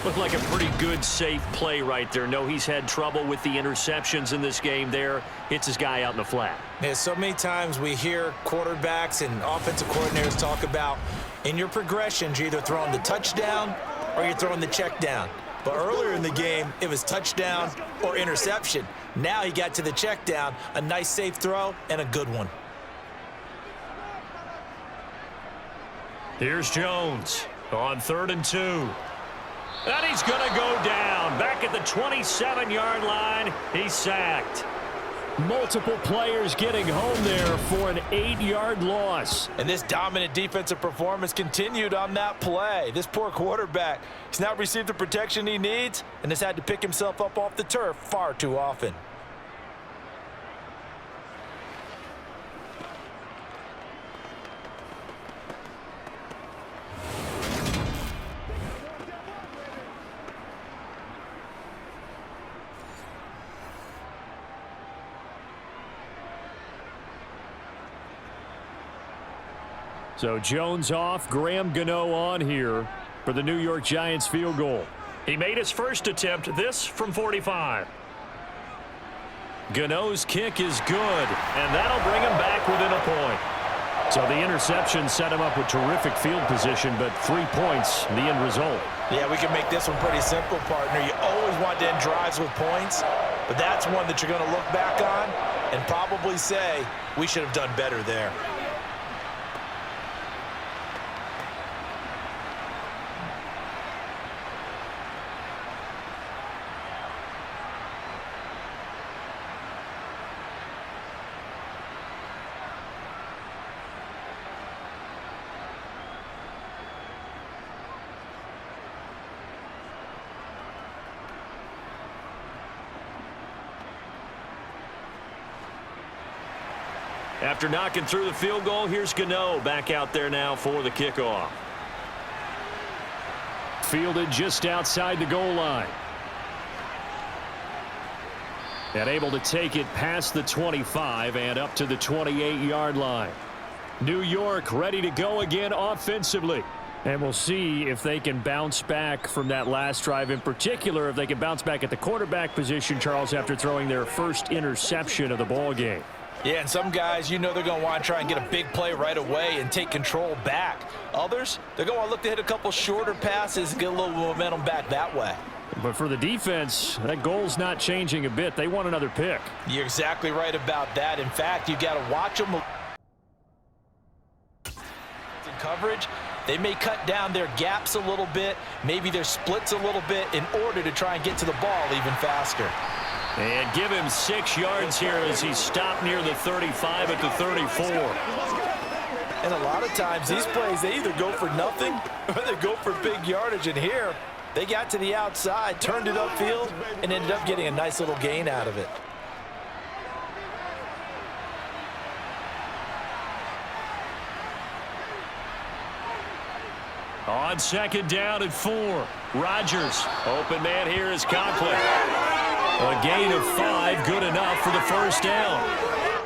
Looked like a pretty good, safe play right there. No, he's had trouble with the interceptions in this game there. Hits his guy out in the flat. Yeah, so many times we hear quarterbacks and offensive coordinators talk about in your progressions, you're either throwing the touchdown or you're throwing the check down. But earlier in the game, it was touchdown or interception. Now he got to the check down, a nice safe throw, and a good one. Here's Jones on 3rd and 2. And he's going to go down. Back at the 27-yard line, he's sacked. Multiple players getting home there for an 8-yard loss. And this dominant defensive performance continued on that play. This poor quarterback, he's not received the protection he needs and has had to pick himself up off the turf far too often. So Jones off, Graham Gano on here for the New York Giants field goal. He made his first attempt, this from 45. Gano's kick is good, and that'll bring him back within a point. So the interception set him up with terrific field position, but 3 points, the end result. Yeah, we can make this one pretty simple, partner. You always want to end drives with points, but that's one that you're going to look back on and probably say, we should have done better there. After knocking through the field goal, here's Gano back out there now for the kickoff. Fielded just outside the goal line. And able to take it past the 25 and up to the 28-yard line. New York ready to go again offensively. And we'll see if they can bounce back from that last drive, in particular if they can bounce back at the quarterback position, Charles, after throwing their first interception of the ball game. Yeah, and some guys, you know they're going to want to try and get a big play right away and take control back. Others, they're going to want to look to hit a couple shorter passes and get a little momentum back that way. But for the defense, that goal's not changing a bit. They want another pick. You're exactly right about that. In fact, you got to watch them in coverage. They may cut down their gaps a little bit, maybe their splits a little bit in order to try and get to the ball even faster. And give him 6 yards here as he stopped near the 35 at the 34. And a lot of times these plays, they either go for nothing or they go for big yardage. And here, they got to the outside, turned it upfield, and ended up getting a nice little gain out of it. On 2nd down at 4. Rodgers. Open man here is Conklin. A gain of 5, good enough for the first down.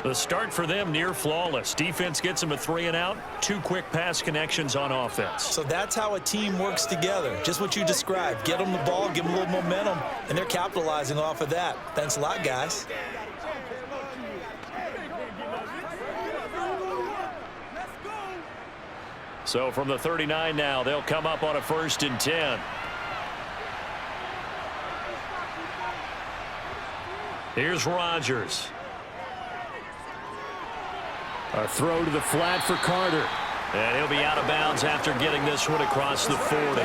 The start for them near flawless. Defense gets them a 3 and out. 2 quick pass connections on offense. So that's how a team works together. Just what you described. Get them the ball, give them a little momentum, and they're capitalizing off of that. Thanks a lot, guys. So from the 39 now, they'll come up on a 1st and 10. Here's Rodgers. A throw to the flat for Carter. And he'll be out of bounds after getting this one across the 40.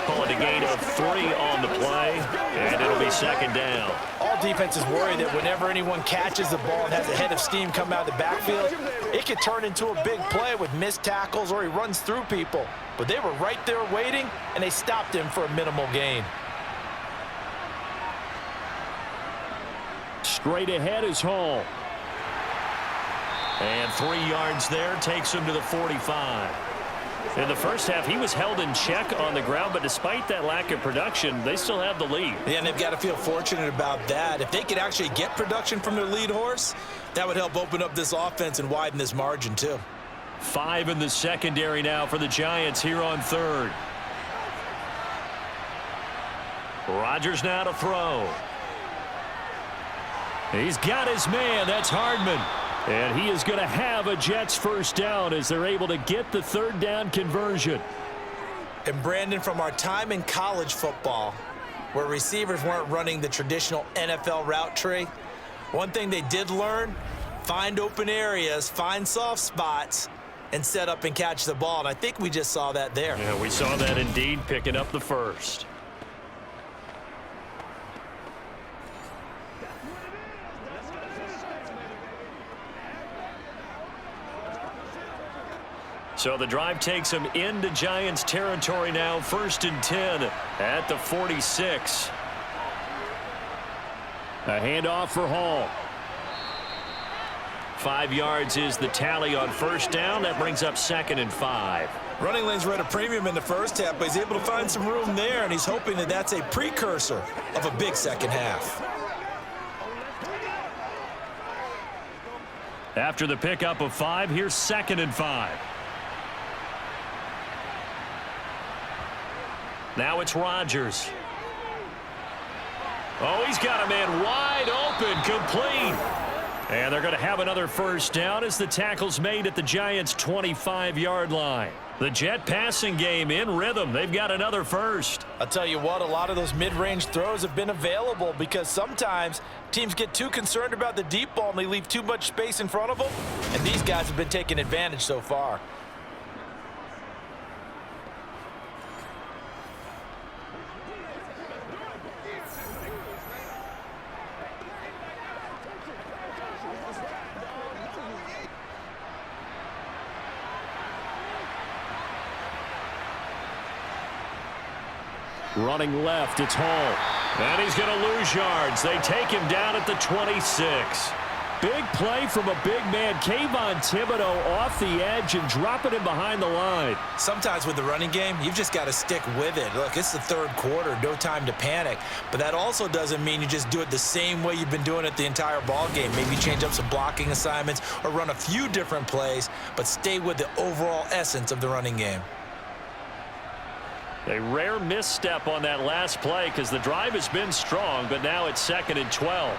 Call it a gain of 3 on the play, and it'll be 2nd down. All defenses worry that whenever anyone catches the ball and has a head of steam come out of the backfield, it could turn into a big play with missed tackles or he runs through people. But they were right there waiting, and they stopped him for a minimal gain. Straight ahead is Hall. And 3 yards there takes him to the 45. In the first half, he was held in check on the ground, but despite that lack of production, they still have the lead. Yeah, and they've got to feel fortunate about that. If they could actually get production from their lead horse, that would help open up this offense and widen this margin too. 5 in the secondary now for the Giants here on 3rd. Rodgers now to throw. He's got his man. That's Hardman. And he is going to have a Jets 1st down as they're able to get the 3rd down conversion. And Brandon, from our time in college football, where receivers weren't running the traditional NFL route tree, one thing they did learn, find open areas, find soft spots, and set up and catch the ball. And I think we just saw that there. Yeah, we saw that indeed, picking up the 1st. So the drive takes him into Giants territory now. 1st and 10 at the 46. A handoff for Hall. 5 yards is the tally on 1st down. That brings up 2nd and 5. Running lanes were at a premium in the first half, but he's able to find some room there, and he's hoping that that's a precursor of a big second half. After the pickup of 5, here's 2nd and 5. Now it's Rodgers. Oh, he's got a man wide open, complete. And they're going to have another 1st down as the tackle's made at the Giants' 25-yard line. The Jet passing game in rhythm. They've got another 1st. I'll tell you what, a lot of those mid-range throws have been available because sometimes teams get too concerned about the deep ball and they leave too much space in front of them. And these guys have been taking advantage so far. Running left, it's Hall. And he's going to lose yards. They take him down at the 26. Big play from a big man. Kayvon Thibodeau off the edge and dropping him behind the line. Sometimes with the running game, you've just got to stick with it. Look, it's the 3rd quarter, no time to panic. But that also doesn't mean you just do it the same way you've been doing it the entire ball game. Maybe change up some blocking assignments or run a few different plays, but stay with the overall essence of the running game. A rare misstep on that last play because the drive has been strong, but now it's 2nd and 12.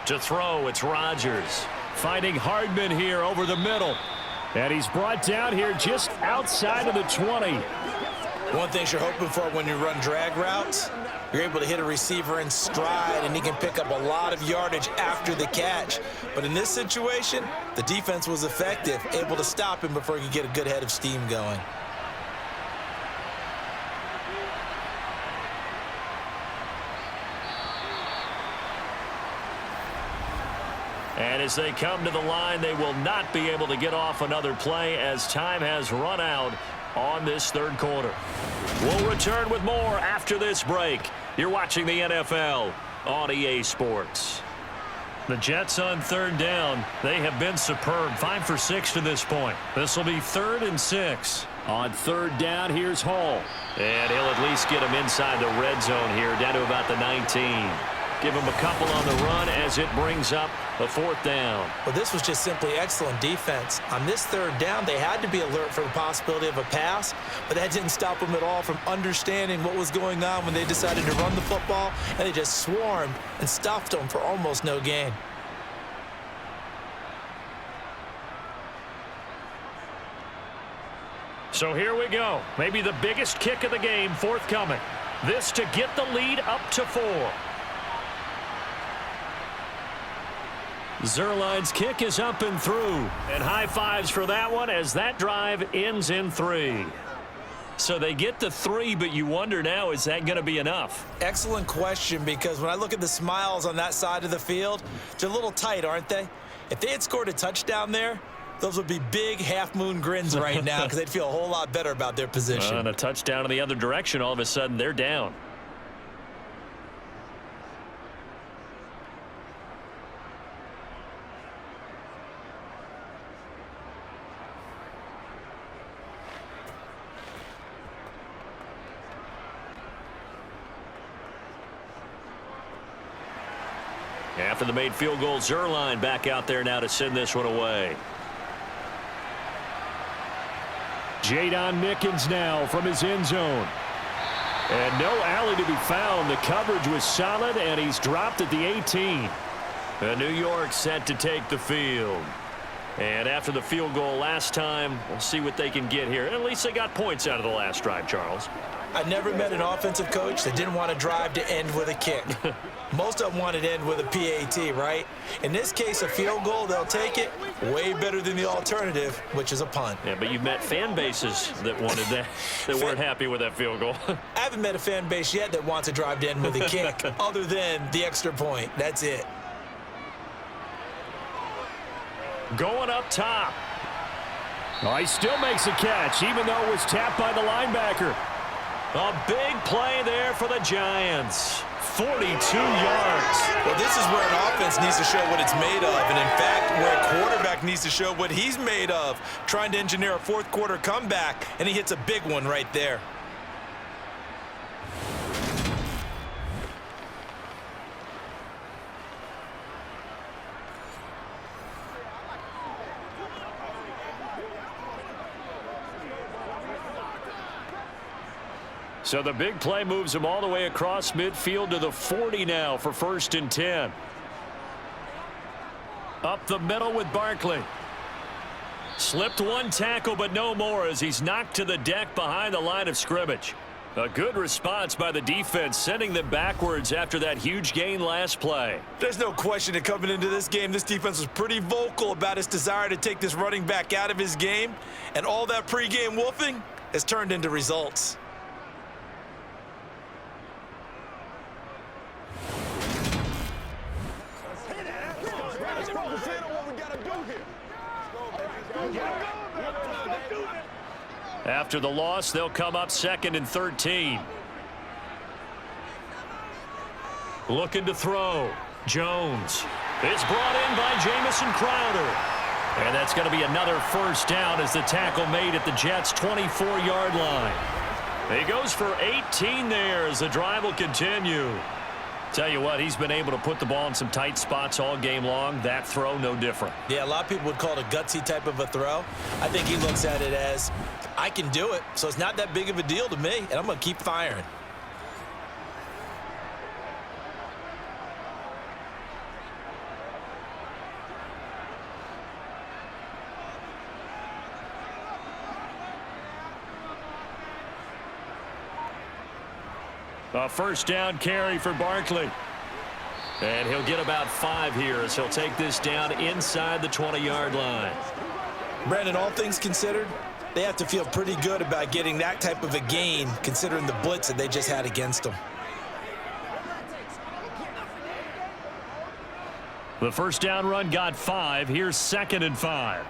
To throw, it's Rodgers. Finding Hardman here over the middle. And he's brought down here just outside of the 20. One thing you're hoping for when you run drag routes, you're able to hit a receiver in stride, and he can pick up a lot of yardage after the catch. But in this situation, the defense was effective, able to stop him before he could get a good head of steam going. And as they come to the line, they will not be able to get off another play as time has run out on this 3rd quarter. We'll return with more after this break. You're watching the NFL on EA Sports. The Jets on 3rd down. They have been superb. 5 for 6 to this point. This will be 3rd and 6. On 3rd down, here's Hall. And he'll at least get him inside the red zone here, down to about the 19. Give him a couple on the run as it brings up a 4th down. Well, this was just simply excellent defense. On this 3rd down, they had to be alert for the possibility of a pass, but that didn't stop them at all from understanding what was going on when they decided to run the football, and they just swarmed and stuffed them for almost no gain. So here we go. Maybe the biggest kick of the game forthcoming. This to get the lead up to 4. Zerline's kick is up and through. And high fives for that one as that drive ends in 3. So they get to 3, but you wonder now, is that going to be enough? Excellent question, because when I look at the smiles on that side of the field, they're a little tight, aren't they? If they had scored a touchdown there, those would be big half-moon grins right now because they'd feel a whole lot better about their position. And a touchdown in the other direction, all of a sudden they're down. After the made field goal, Zerline back out there now to send this one away. Jadon Mickens now from his end zone. And no alley to be found. The coverage was solid, and he's dropped at the 18. And New York set to take the field. And after the field goal last time, we'll see what they can get here. At least they got points out of the last drive, Charles. I never met an offensive coach that didn't want to drive to end with a kick. Most of them wanted to end with a PAT, right? In this case, a field goal, they'll take it. Way better than the alternative, which is a punt. Yeah, but you've met fan bases that wanted that, that weren't happy with that field goal. I haven't met a fan base yet that wants to drive to end with a kick, other than the extra point. That's it. Going up top. Oh, he still makes a catch, even though it was tapped by the linebacker. A big play there for the Giants. 42 yards. Well, this is where an offense needs to show what it's made of, and in fact, where a quarterback needs to show what he's made of, trying to engineer a 4th quarter comeback, and he hits a big one right there. So the big play moves him all the way across midfield to the 40 now for 1st and 10. Up the middle with Barkley. Slipped one tackle, but no more as he's knocked to the deck behind the line of scrimmage. A good response by the defense, sending them backwards after that huge gain last play. There's no question that coming into this game, this defense was pretty vocal about its desire to take this running back out of his game, and all that pregame wolfing has turned into results. After the loss, they'll come up 2nd and 13. Looking to throw. Jones. It's brought in by Jamison Crowder. And that's going to be another 1st down as the tackle made at the Jets' 24-yard line. He goes for 18 there as the drive will continue. Tell you what, he's been able to put the ball in some tight spots all game long. That throw, no different. Yeah, a lot of people would call it a gutsy type of a throw. I think he looks at it as, I can do it, so it's not that big of a deal to me, and I'm going to keep firing. A 1st down carry for Barkley. And he'll get about 5 here as he'll take this down inside the 20-yard line. Brandon, all things considered, they have to feel pretty good about getting that type of a gain considering the blitz that they just had against them. The 1st down run got 5. Here's 2nd and 5.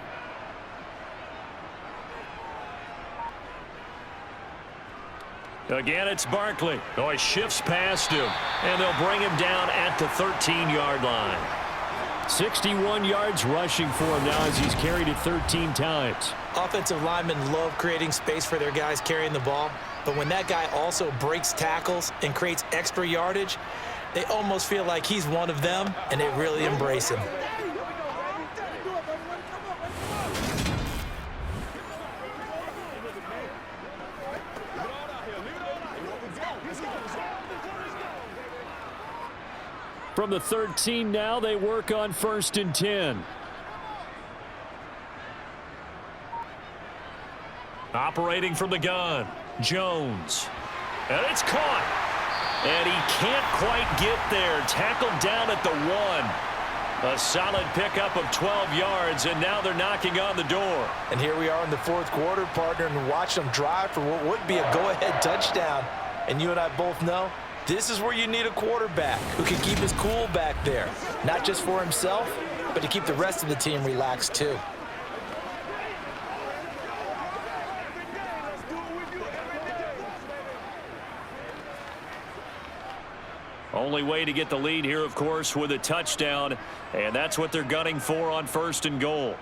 Again, it's Barkley. Oh, he shifts past him, and they'll bring him down at the 13-yard line. 61 yards rushing for him now as he's carried it 13 times. Offensive linemen love creating space for their guys carrying the ball. But when that guy also breaks tackles and creates extra yardage, they almost feel like he's one of them, and they really embrace him. From the 13 now, they work on 1st and 10. Operating from the gun, Jones. And it's caught. And he can't quite get there. Tackled down at the 1. A solid pickup of 12 yards, and now they're knocking on the door. And here we are in the 4th quarter, partner, and watch them drive for what would be a go-ahead touchdown. And you and I both know this is where you need a quarterback who can keep his cool back there, not just for himself, but to keep the rest of the team relaxed too. Only way to get the lead here, of course, with a touchdown, and that's what they're gunning for on 1st and goal.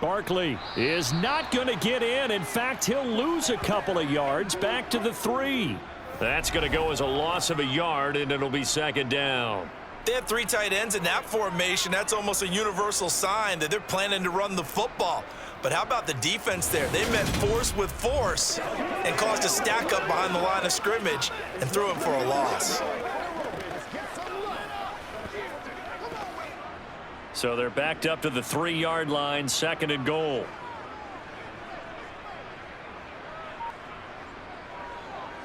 Barkley is not going to get in. In fact, he'll lose a couple of yards back to the 3. That's going to go as a loss of a yard, and it'll be 2nd down. They have 3 tight ends in that formation. That's almost a universal sign that they're planning to run the football. But how about the defense there? They met force with force and caused a stack up behind the line of scrimmage and threw him for a loss. So they're backed up to the 3-yard line, 2nd and goal.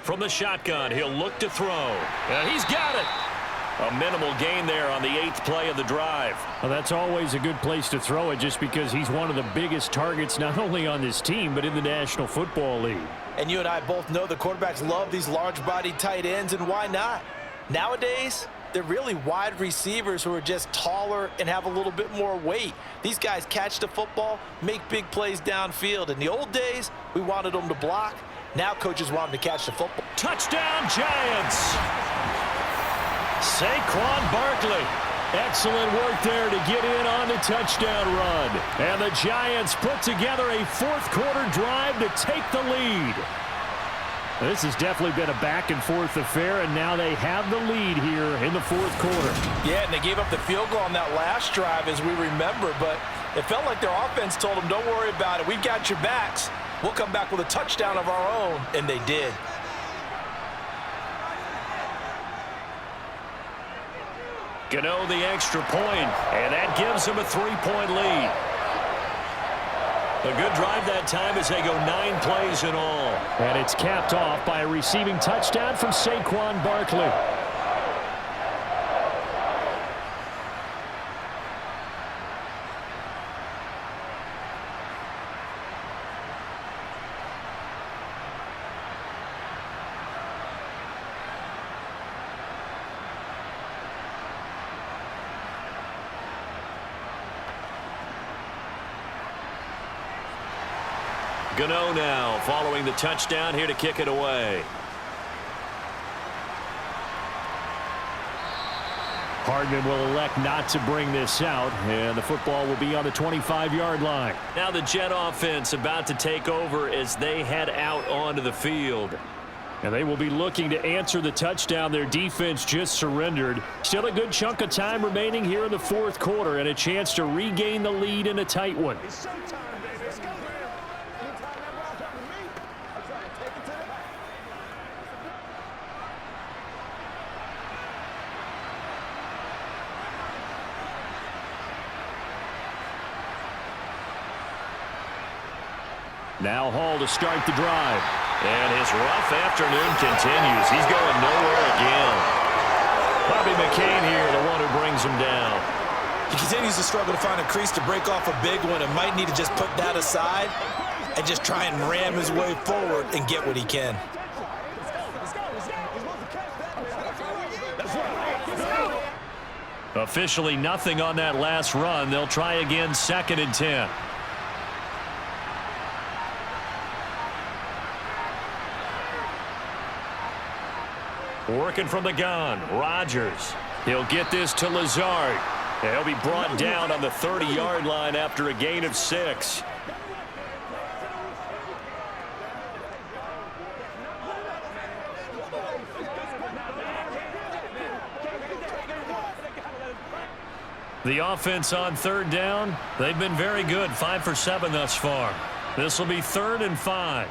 From the shotgun, he'll look to throw. And he's got it. A minimal gain there on the 8th play of the drive. Well, that's always a good place to throw it just because he's one of the biggest targets not only on this team but in the National Football League. And you and I both know the quarterbacks love these large-bodied tight ends, and why not? Nowadays, they're really wide receivers who are just taller and have a little bit more weight. These guys catch the football, make big plays downfield. In the old days, we wanted them to block. Now coaches want them to catch the football. Touchdown, Giants! Saquon Barkley. Excellent work there to get in on the touchdown run. And the Giants put together a 4th quarter drive to take the lead. This has definitely been a back-and-forth affair, and now they have the lead here in the 4th quarter. Yeah, and they gave up the field goal on that last drive, as we remember, but it felt like their offense told them, don't worry about it. We've got your backs. We'll come back with a touchdown of our own, and they did. Gano the extra point, and that gives them a 3-point lead. A good drive that time as they go 9 plays in all. And it's capped off by a receiving touchdown from Saquon Barkley. Gano now following the touchdown here to kick it away. Hardman will elect not to bring this out, and the football will be on the 25-yard line. Now the Jet offense about to take over as they head out onto the field. And they will be looking to answer the touchdown their defense just surrendered. Still a good chunk of time remaining here in the 4th quarter and a chance to regain the lead in a tight one. Now Hall to start the drive. And his rough afternoon continues. He's going nowhere again. Bobby McCain here, the one who brings him down. He continues to struggle to find a crease to break off a big one and might need to just put that aside and just try and ram his way forward and get what he can. Officially nothing on that last run. They'll try again 2nd and 10. Working from the gun, Rodgers. He'll get this to Lazard. He'll be brought down on the 30-yard line after a gain of 6. The offense on third down, they've been very good, 5 for 7 thus far. This will be 3rd and 5.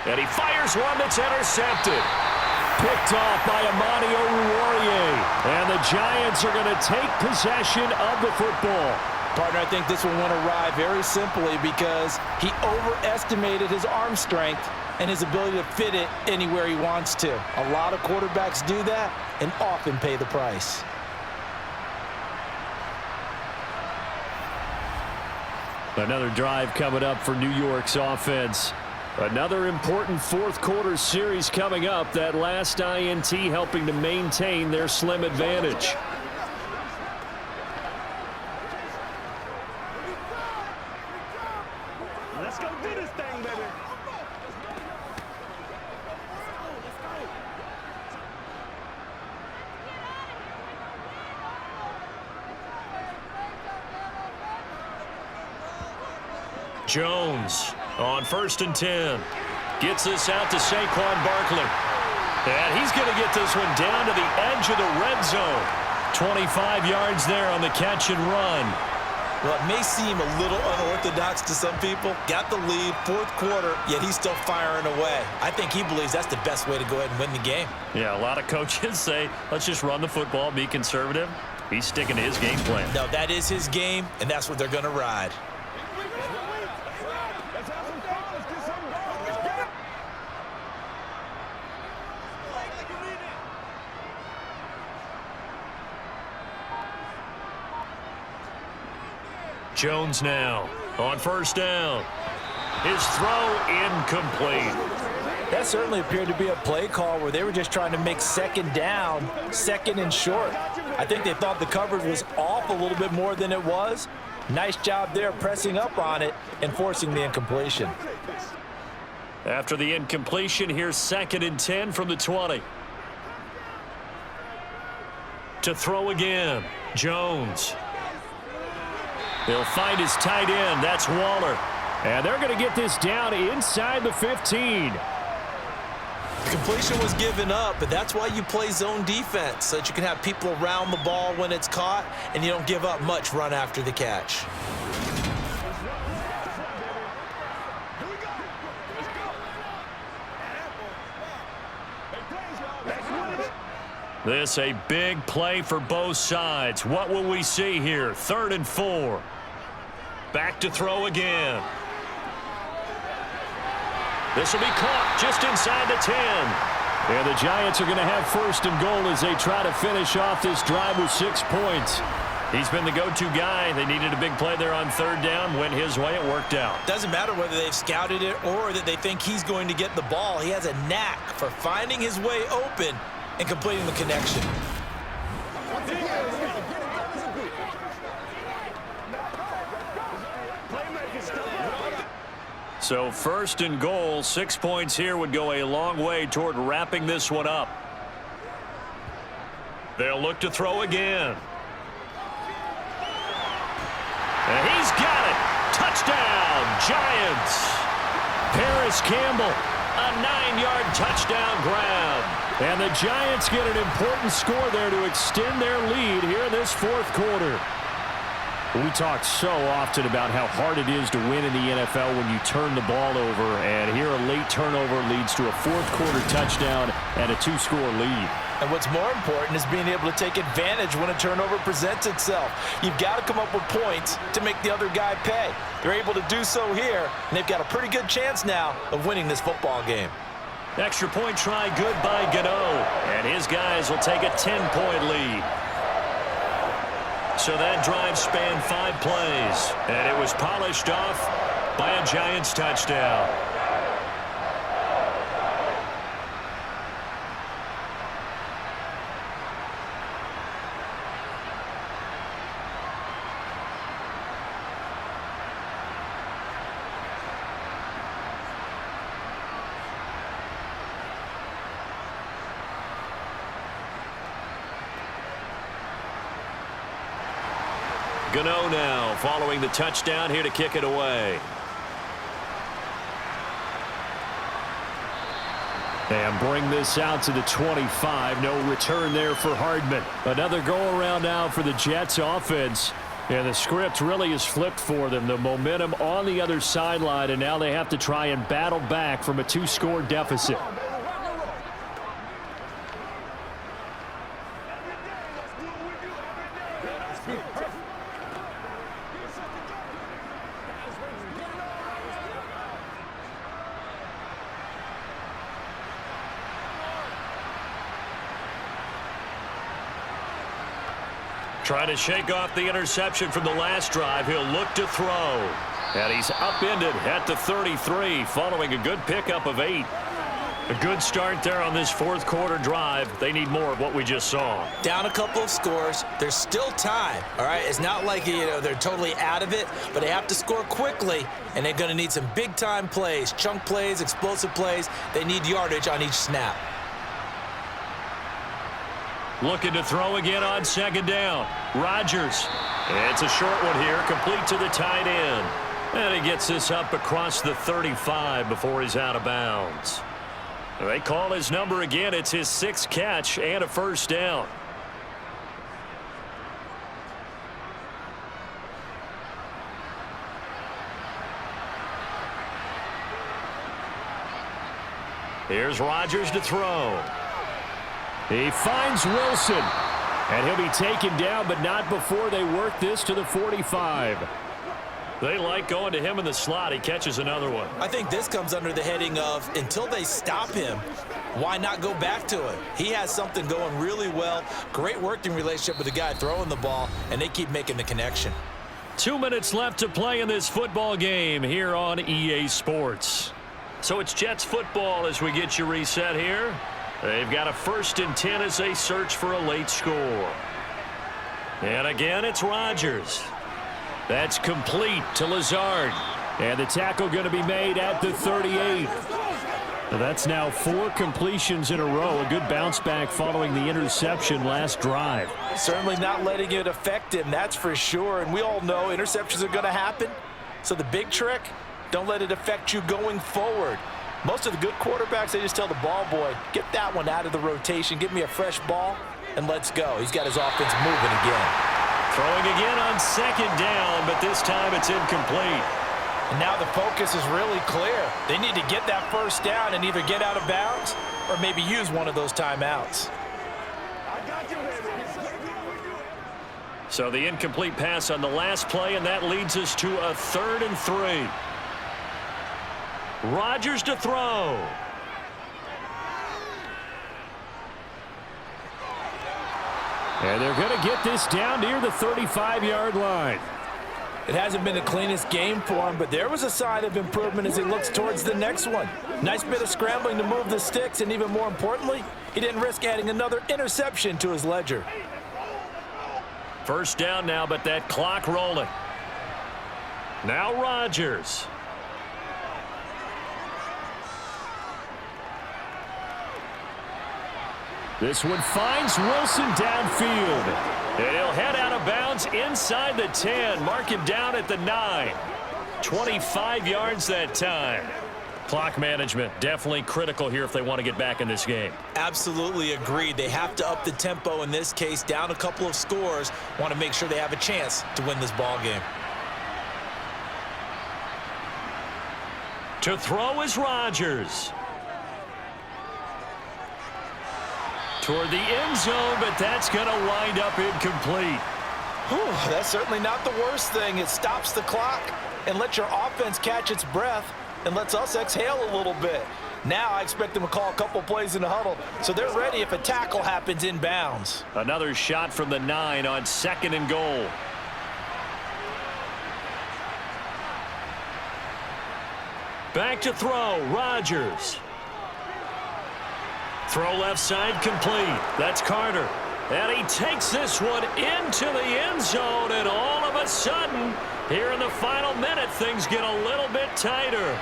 And he fires one that's intercepted. Picked off by Amani Oruwariye. And the Giants are going to take possession of the football. Partner, I think this one went awry very simply because he overestimated his arm strength and his ability to fit it anywhere he wants to. A lot of quarterbacks do that and often pay the price. Another drive coming up for New York's offense. Another important fourth quarter series coming up. That last INT helping to maintain their slim advantage. Let's go do this thing, baby. Jones on 1st and 10. Gets this out to Saquon Barkley. And he's going to get this one down to the edge of the red zone. 25 yards there on the catch and run. Well, it may seem a little unorthodox to some people. Got the lead, fourth quarter, yet he's still firing away. I think he believes that's the best way to go ahead and win the game. Yeah, a lot of coaches say, let's just run the football, be conservative. He's sticking to his game plan. No, that is his game, and that's what they're going to ride. Let's have some fun. Let's get something going. Let's get it. Jones now on 1st down. His throw incomplete. That certainly appeared to be a play call where they were just trying to make second down, 2nd and short. I think they thought the coverage was off a little bit more than it was. Nice job there pressing up on it and forcing the incompletion. After the incompletion, here's 2nd and 10 from the 20. To throw again, Jones. He'll find his tight end. That's Waller. And they're going to get this down inside the 15. Completion was given up, but that's why you play zone defense, so that you can have people around the ball when it's caught, and you don't give up much run after the catch. This a big play for both sides. What will we see here? 3rd and 4. Back to throw again. This will be caught just inside the 10. And the Giants are going to have 1st and goal as they try to finish off this drive with 6 points. He's been the go-to guy. They needed a big play there on 3rd down. Went his way. It worked out. Doesn't matter whether they've scouted it or that they think he's going to get the ball. He has a knack for finding his way open and completing the connection. So 1st and goal, 6 points here would go a long way toward wrapping this one up. They'll look to throw again. And he's got it. Touchdown, Giants. Paris Campbell, a 9-yard touchdown grab. And the Giants get an important score there to extend their lead here in this 4th quarter. We talk so often about how hard it is to win in the NFL when you turn the ball over, and here a late turnover leads to a 4th quarter touchdown and a 2-score lead. And what's more important is being able to take advantage when a turnover presents itself. You've got to come up with points to make the other guy pay. They're able to do so here, and they've got a pretty good chance now of winning this football game. Extra point try good by Gano, and his guys will take a 10-point lead. So that drive spanned 5 plays, and it was polished off by a Giants touchdown. Gano now following the touchdown here to kick it away. And bring this out to the 25. No return there for Hardman. Another go-around now for the Jets offense. And the script really is flipped for them. The momentum on the other sideline, and now they have to try and battle back from a 2-score deficit. Trying to shake off the interception from the last drive. He'll look to throw. And he's upended at the 33 following a good pickup of 8. A good start there on this fourth quarter drive. They need more of what we just saw. Down a couple of scores. There's still time, all right? It's not like, they're totally out of it, but they have to score quickly, and they're going to need some big-time plays, chunk plays, explosive plays. They need yardage on each snap. Looking to throw again on second down. Rodgers. It's a short one here, complete to the tight end. And he gets this up across the 35 before he's out of bounds. They call his number again. It's his 6th catch and a first down. Here's Rodgers to throw. He finds Wilson, and he'll be taken down, but not before they work this to the 45. They like going to him in the slot. He catches another one. I think this comes under the heading of, until they stop him, why not go back to it? He has something going really well. Great working relationship with the guy throwing the ball, and they keep making the connection. 2 minutes left to play in this football game here on EA Sports. So it's Jets football as we get you reset here. They've got a 1st and 10 as they search for a late score. And again, it's Rodgers. That's complete to Lazard. And the tackle going to be made at the 38. That's now 4 completions in a row. A good bounce back following the interception last drive. Certainly not letting it affect him, that's for sure. And we all know interceptions are going to happen. So the big trick, don't let it affect you going forward. Most of the good quarterbacks, they just tell the ball boy, get that one out of the rotation, give me a fresh ball, and let's go. He's got his offense moving again. Throwing again on second down, but this time it's incomplete. And now the focus is really clear. They need to get that first down and either get out of bounds or maybe use one of those timeouts. So the incomplete pass on the last play, and that leads us to a 3rd and 3. Rodgers to throw. And they're going to get this down near the 35-yard line. It hasn't been the cleanest game for him, but there was a sign of improvement as he looks towards the next one. Nice bit of scrambling to move the sticks, and even more importantly, he didn't risk adding another interception to his ledger. First down now, but that clock rolling. Now Rodgers. This one finds Wilson downfield. And he'll head out of bounds inside the 10. Mark him down at the 9. 25 yards that time. Clock management definitely critical here if they want to get back in this game. Absolutely agreed. They have to up the tempo in this case, down a couple of scores. Want to make sure they have a chance to win this ball game. To throw is Rodgers. Toward the end zone, but that's going to wind up incomplete. Whew, that's certainly not the worst thing. It stops the clock and lets your offense catch its breath and lets us exhale a little bit. Now I expect them to call a couple plays in the huddle, so they're ready if a tackle happens in bounds. Another shot from the 9 on 2nd and goal. Back to throw, Rodgers. Throw left side complete. That's Carter. And he takes this one into the end zone, and all of a sudden, here in the final minute, things get a little bit tighter.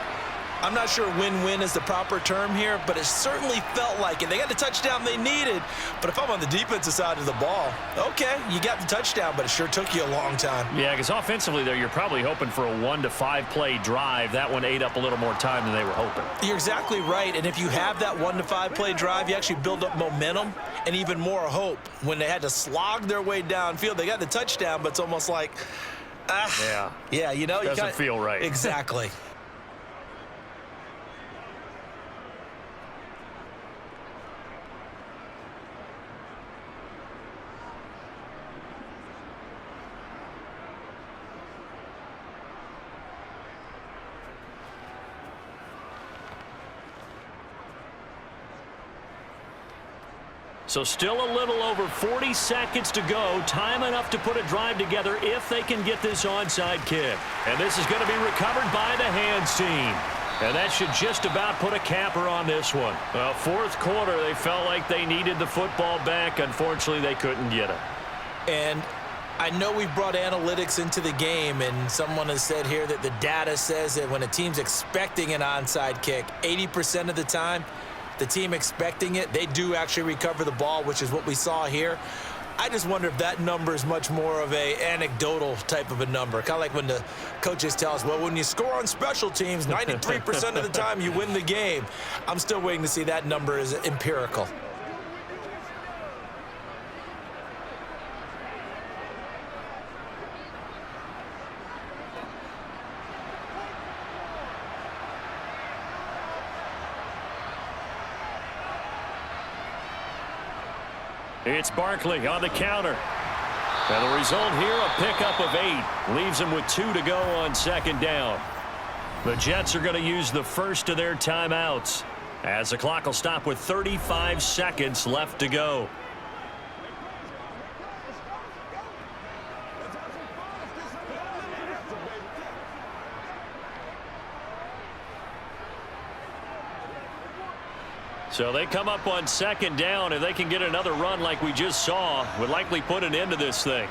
I'm not sure win-win is the proper term here, but it certainly felt like it. They got the touchdown they needed, but if I'm on the defensive side of the ball, okay, you got the touchdown, but it sure took you a long time. Yeah, because offensively there, you're probably hoping for a 1 to 5 play drive. That one ate up a little more time than they were hoping. You're exactly right, and if you have that 1 to 5 play drive, you actually build up momentum and even more hope. When they had to slog their way downfield, they got the touchdown, but it's almost like, yeah, you know, doesn't feel right. Exactly. So still a little over 40 seconds to go. Time enough to put a drive together if they can get this onside kick. And this is going to be recovered by the hands team. And that should just about put a capper on this one. Well, fourth quarter, they felt like they needed the football back. Unfortunately, they couldn't get it. And I know we've brought analytics into the game, and someone has said here that the data says that when a team's expecting an onside kick, 80% of the time, the team expecting it, they do actually recover the ball, which is what we saw here. I just wonder if that number is much more of a anecdotal type of a number. Kind of like when the coaches tell us, well, when you score on special teams, 93% of the time you win the game. I'm still waiting to see that number is empirical. It's Barkley on the counter. And the result here, a pickup of 8. Leaves them with 2 to go on second down. The Jets are going to use the first of their timeouts, as the clock will stop with 35 seconds left to go. So they come up on second down. If they can get another run like we just saw, would likely put an end to this thing.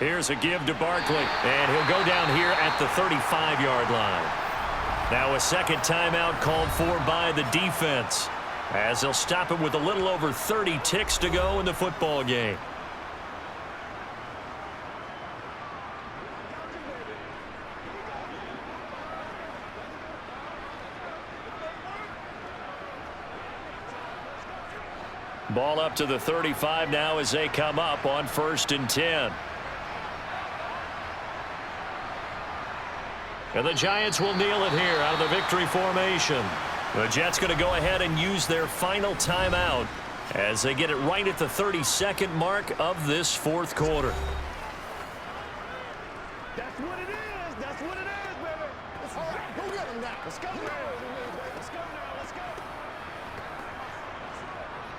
Here's a give to Barkley, and he'll go down here at the 35-yard line. Now a second timeout called for by the defense, as they'll stop it with a little over 30 ticks to go in the football game. Ball up to the 35 now as they come up on 1st and 10. And the Giants will kneel it here out of the victory formation. The Jets going to go ahead and use their final timeout as they get it right at the 32nd mark of this fourth quarter. That's what it is. That's what it is, baby. It's all right. Go get them now. Let's go now. Let's go now. Let's go.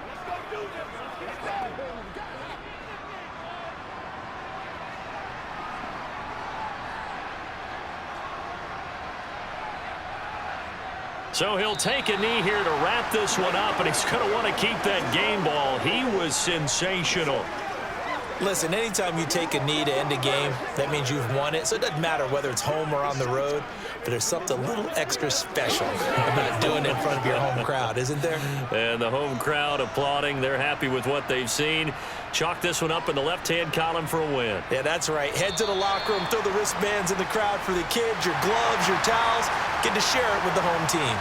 Let's go do this. Let's go. So he'll take a knee here to wrap this one up, and he's going to want to keep that game ball. He was sensational. Listen, anytime you take a knee to end a game, that means you've won it. So it doesn't matter whether it's home or on the road, but there's something a little extra special about doing it in front of your home crowd, isn't there? And the home crowd applauding. They're happy with what they've seen. Chalk this one up in the left-hand column for a win. Yeah, that's right. Head to the locker room, throw the wristbands in the crowd for the kids, your gloves, your towels. Get to share it with the home team.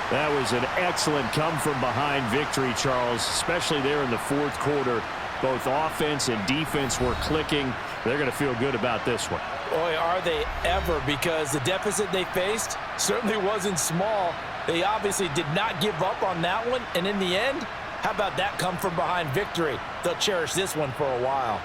That was an excellent come-from-behind victory, Charles, especially there in the fourth quarter. Both offense and defense were clicking. They're going to feel good about this one. Boy, are they ever, because the deficit they faced certainly wasn't small. They obviously did not give up on that one, and in the end, how about that come-from-behind victory? They'll cherish this one for a while.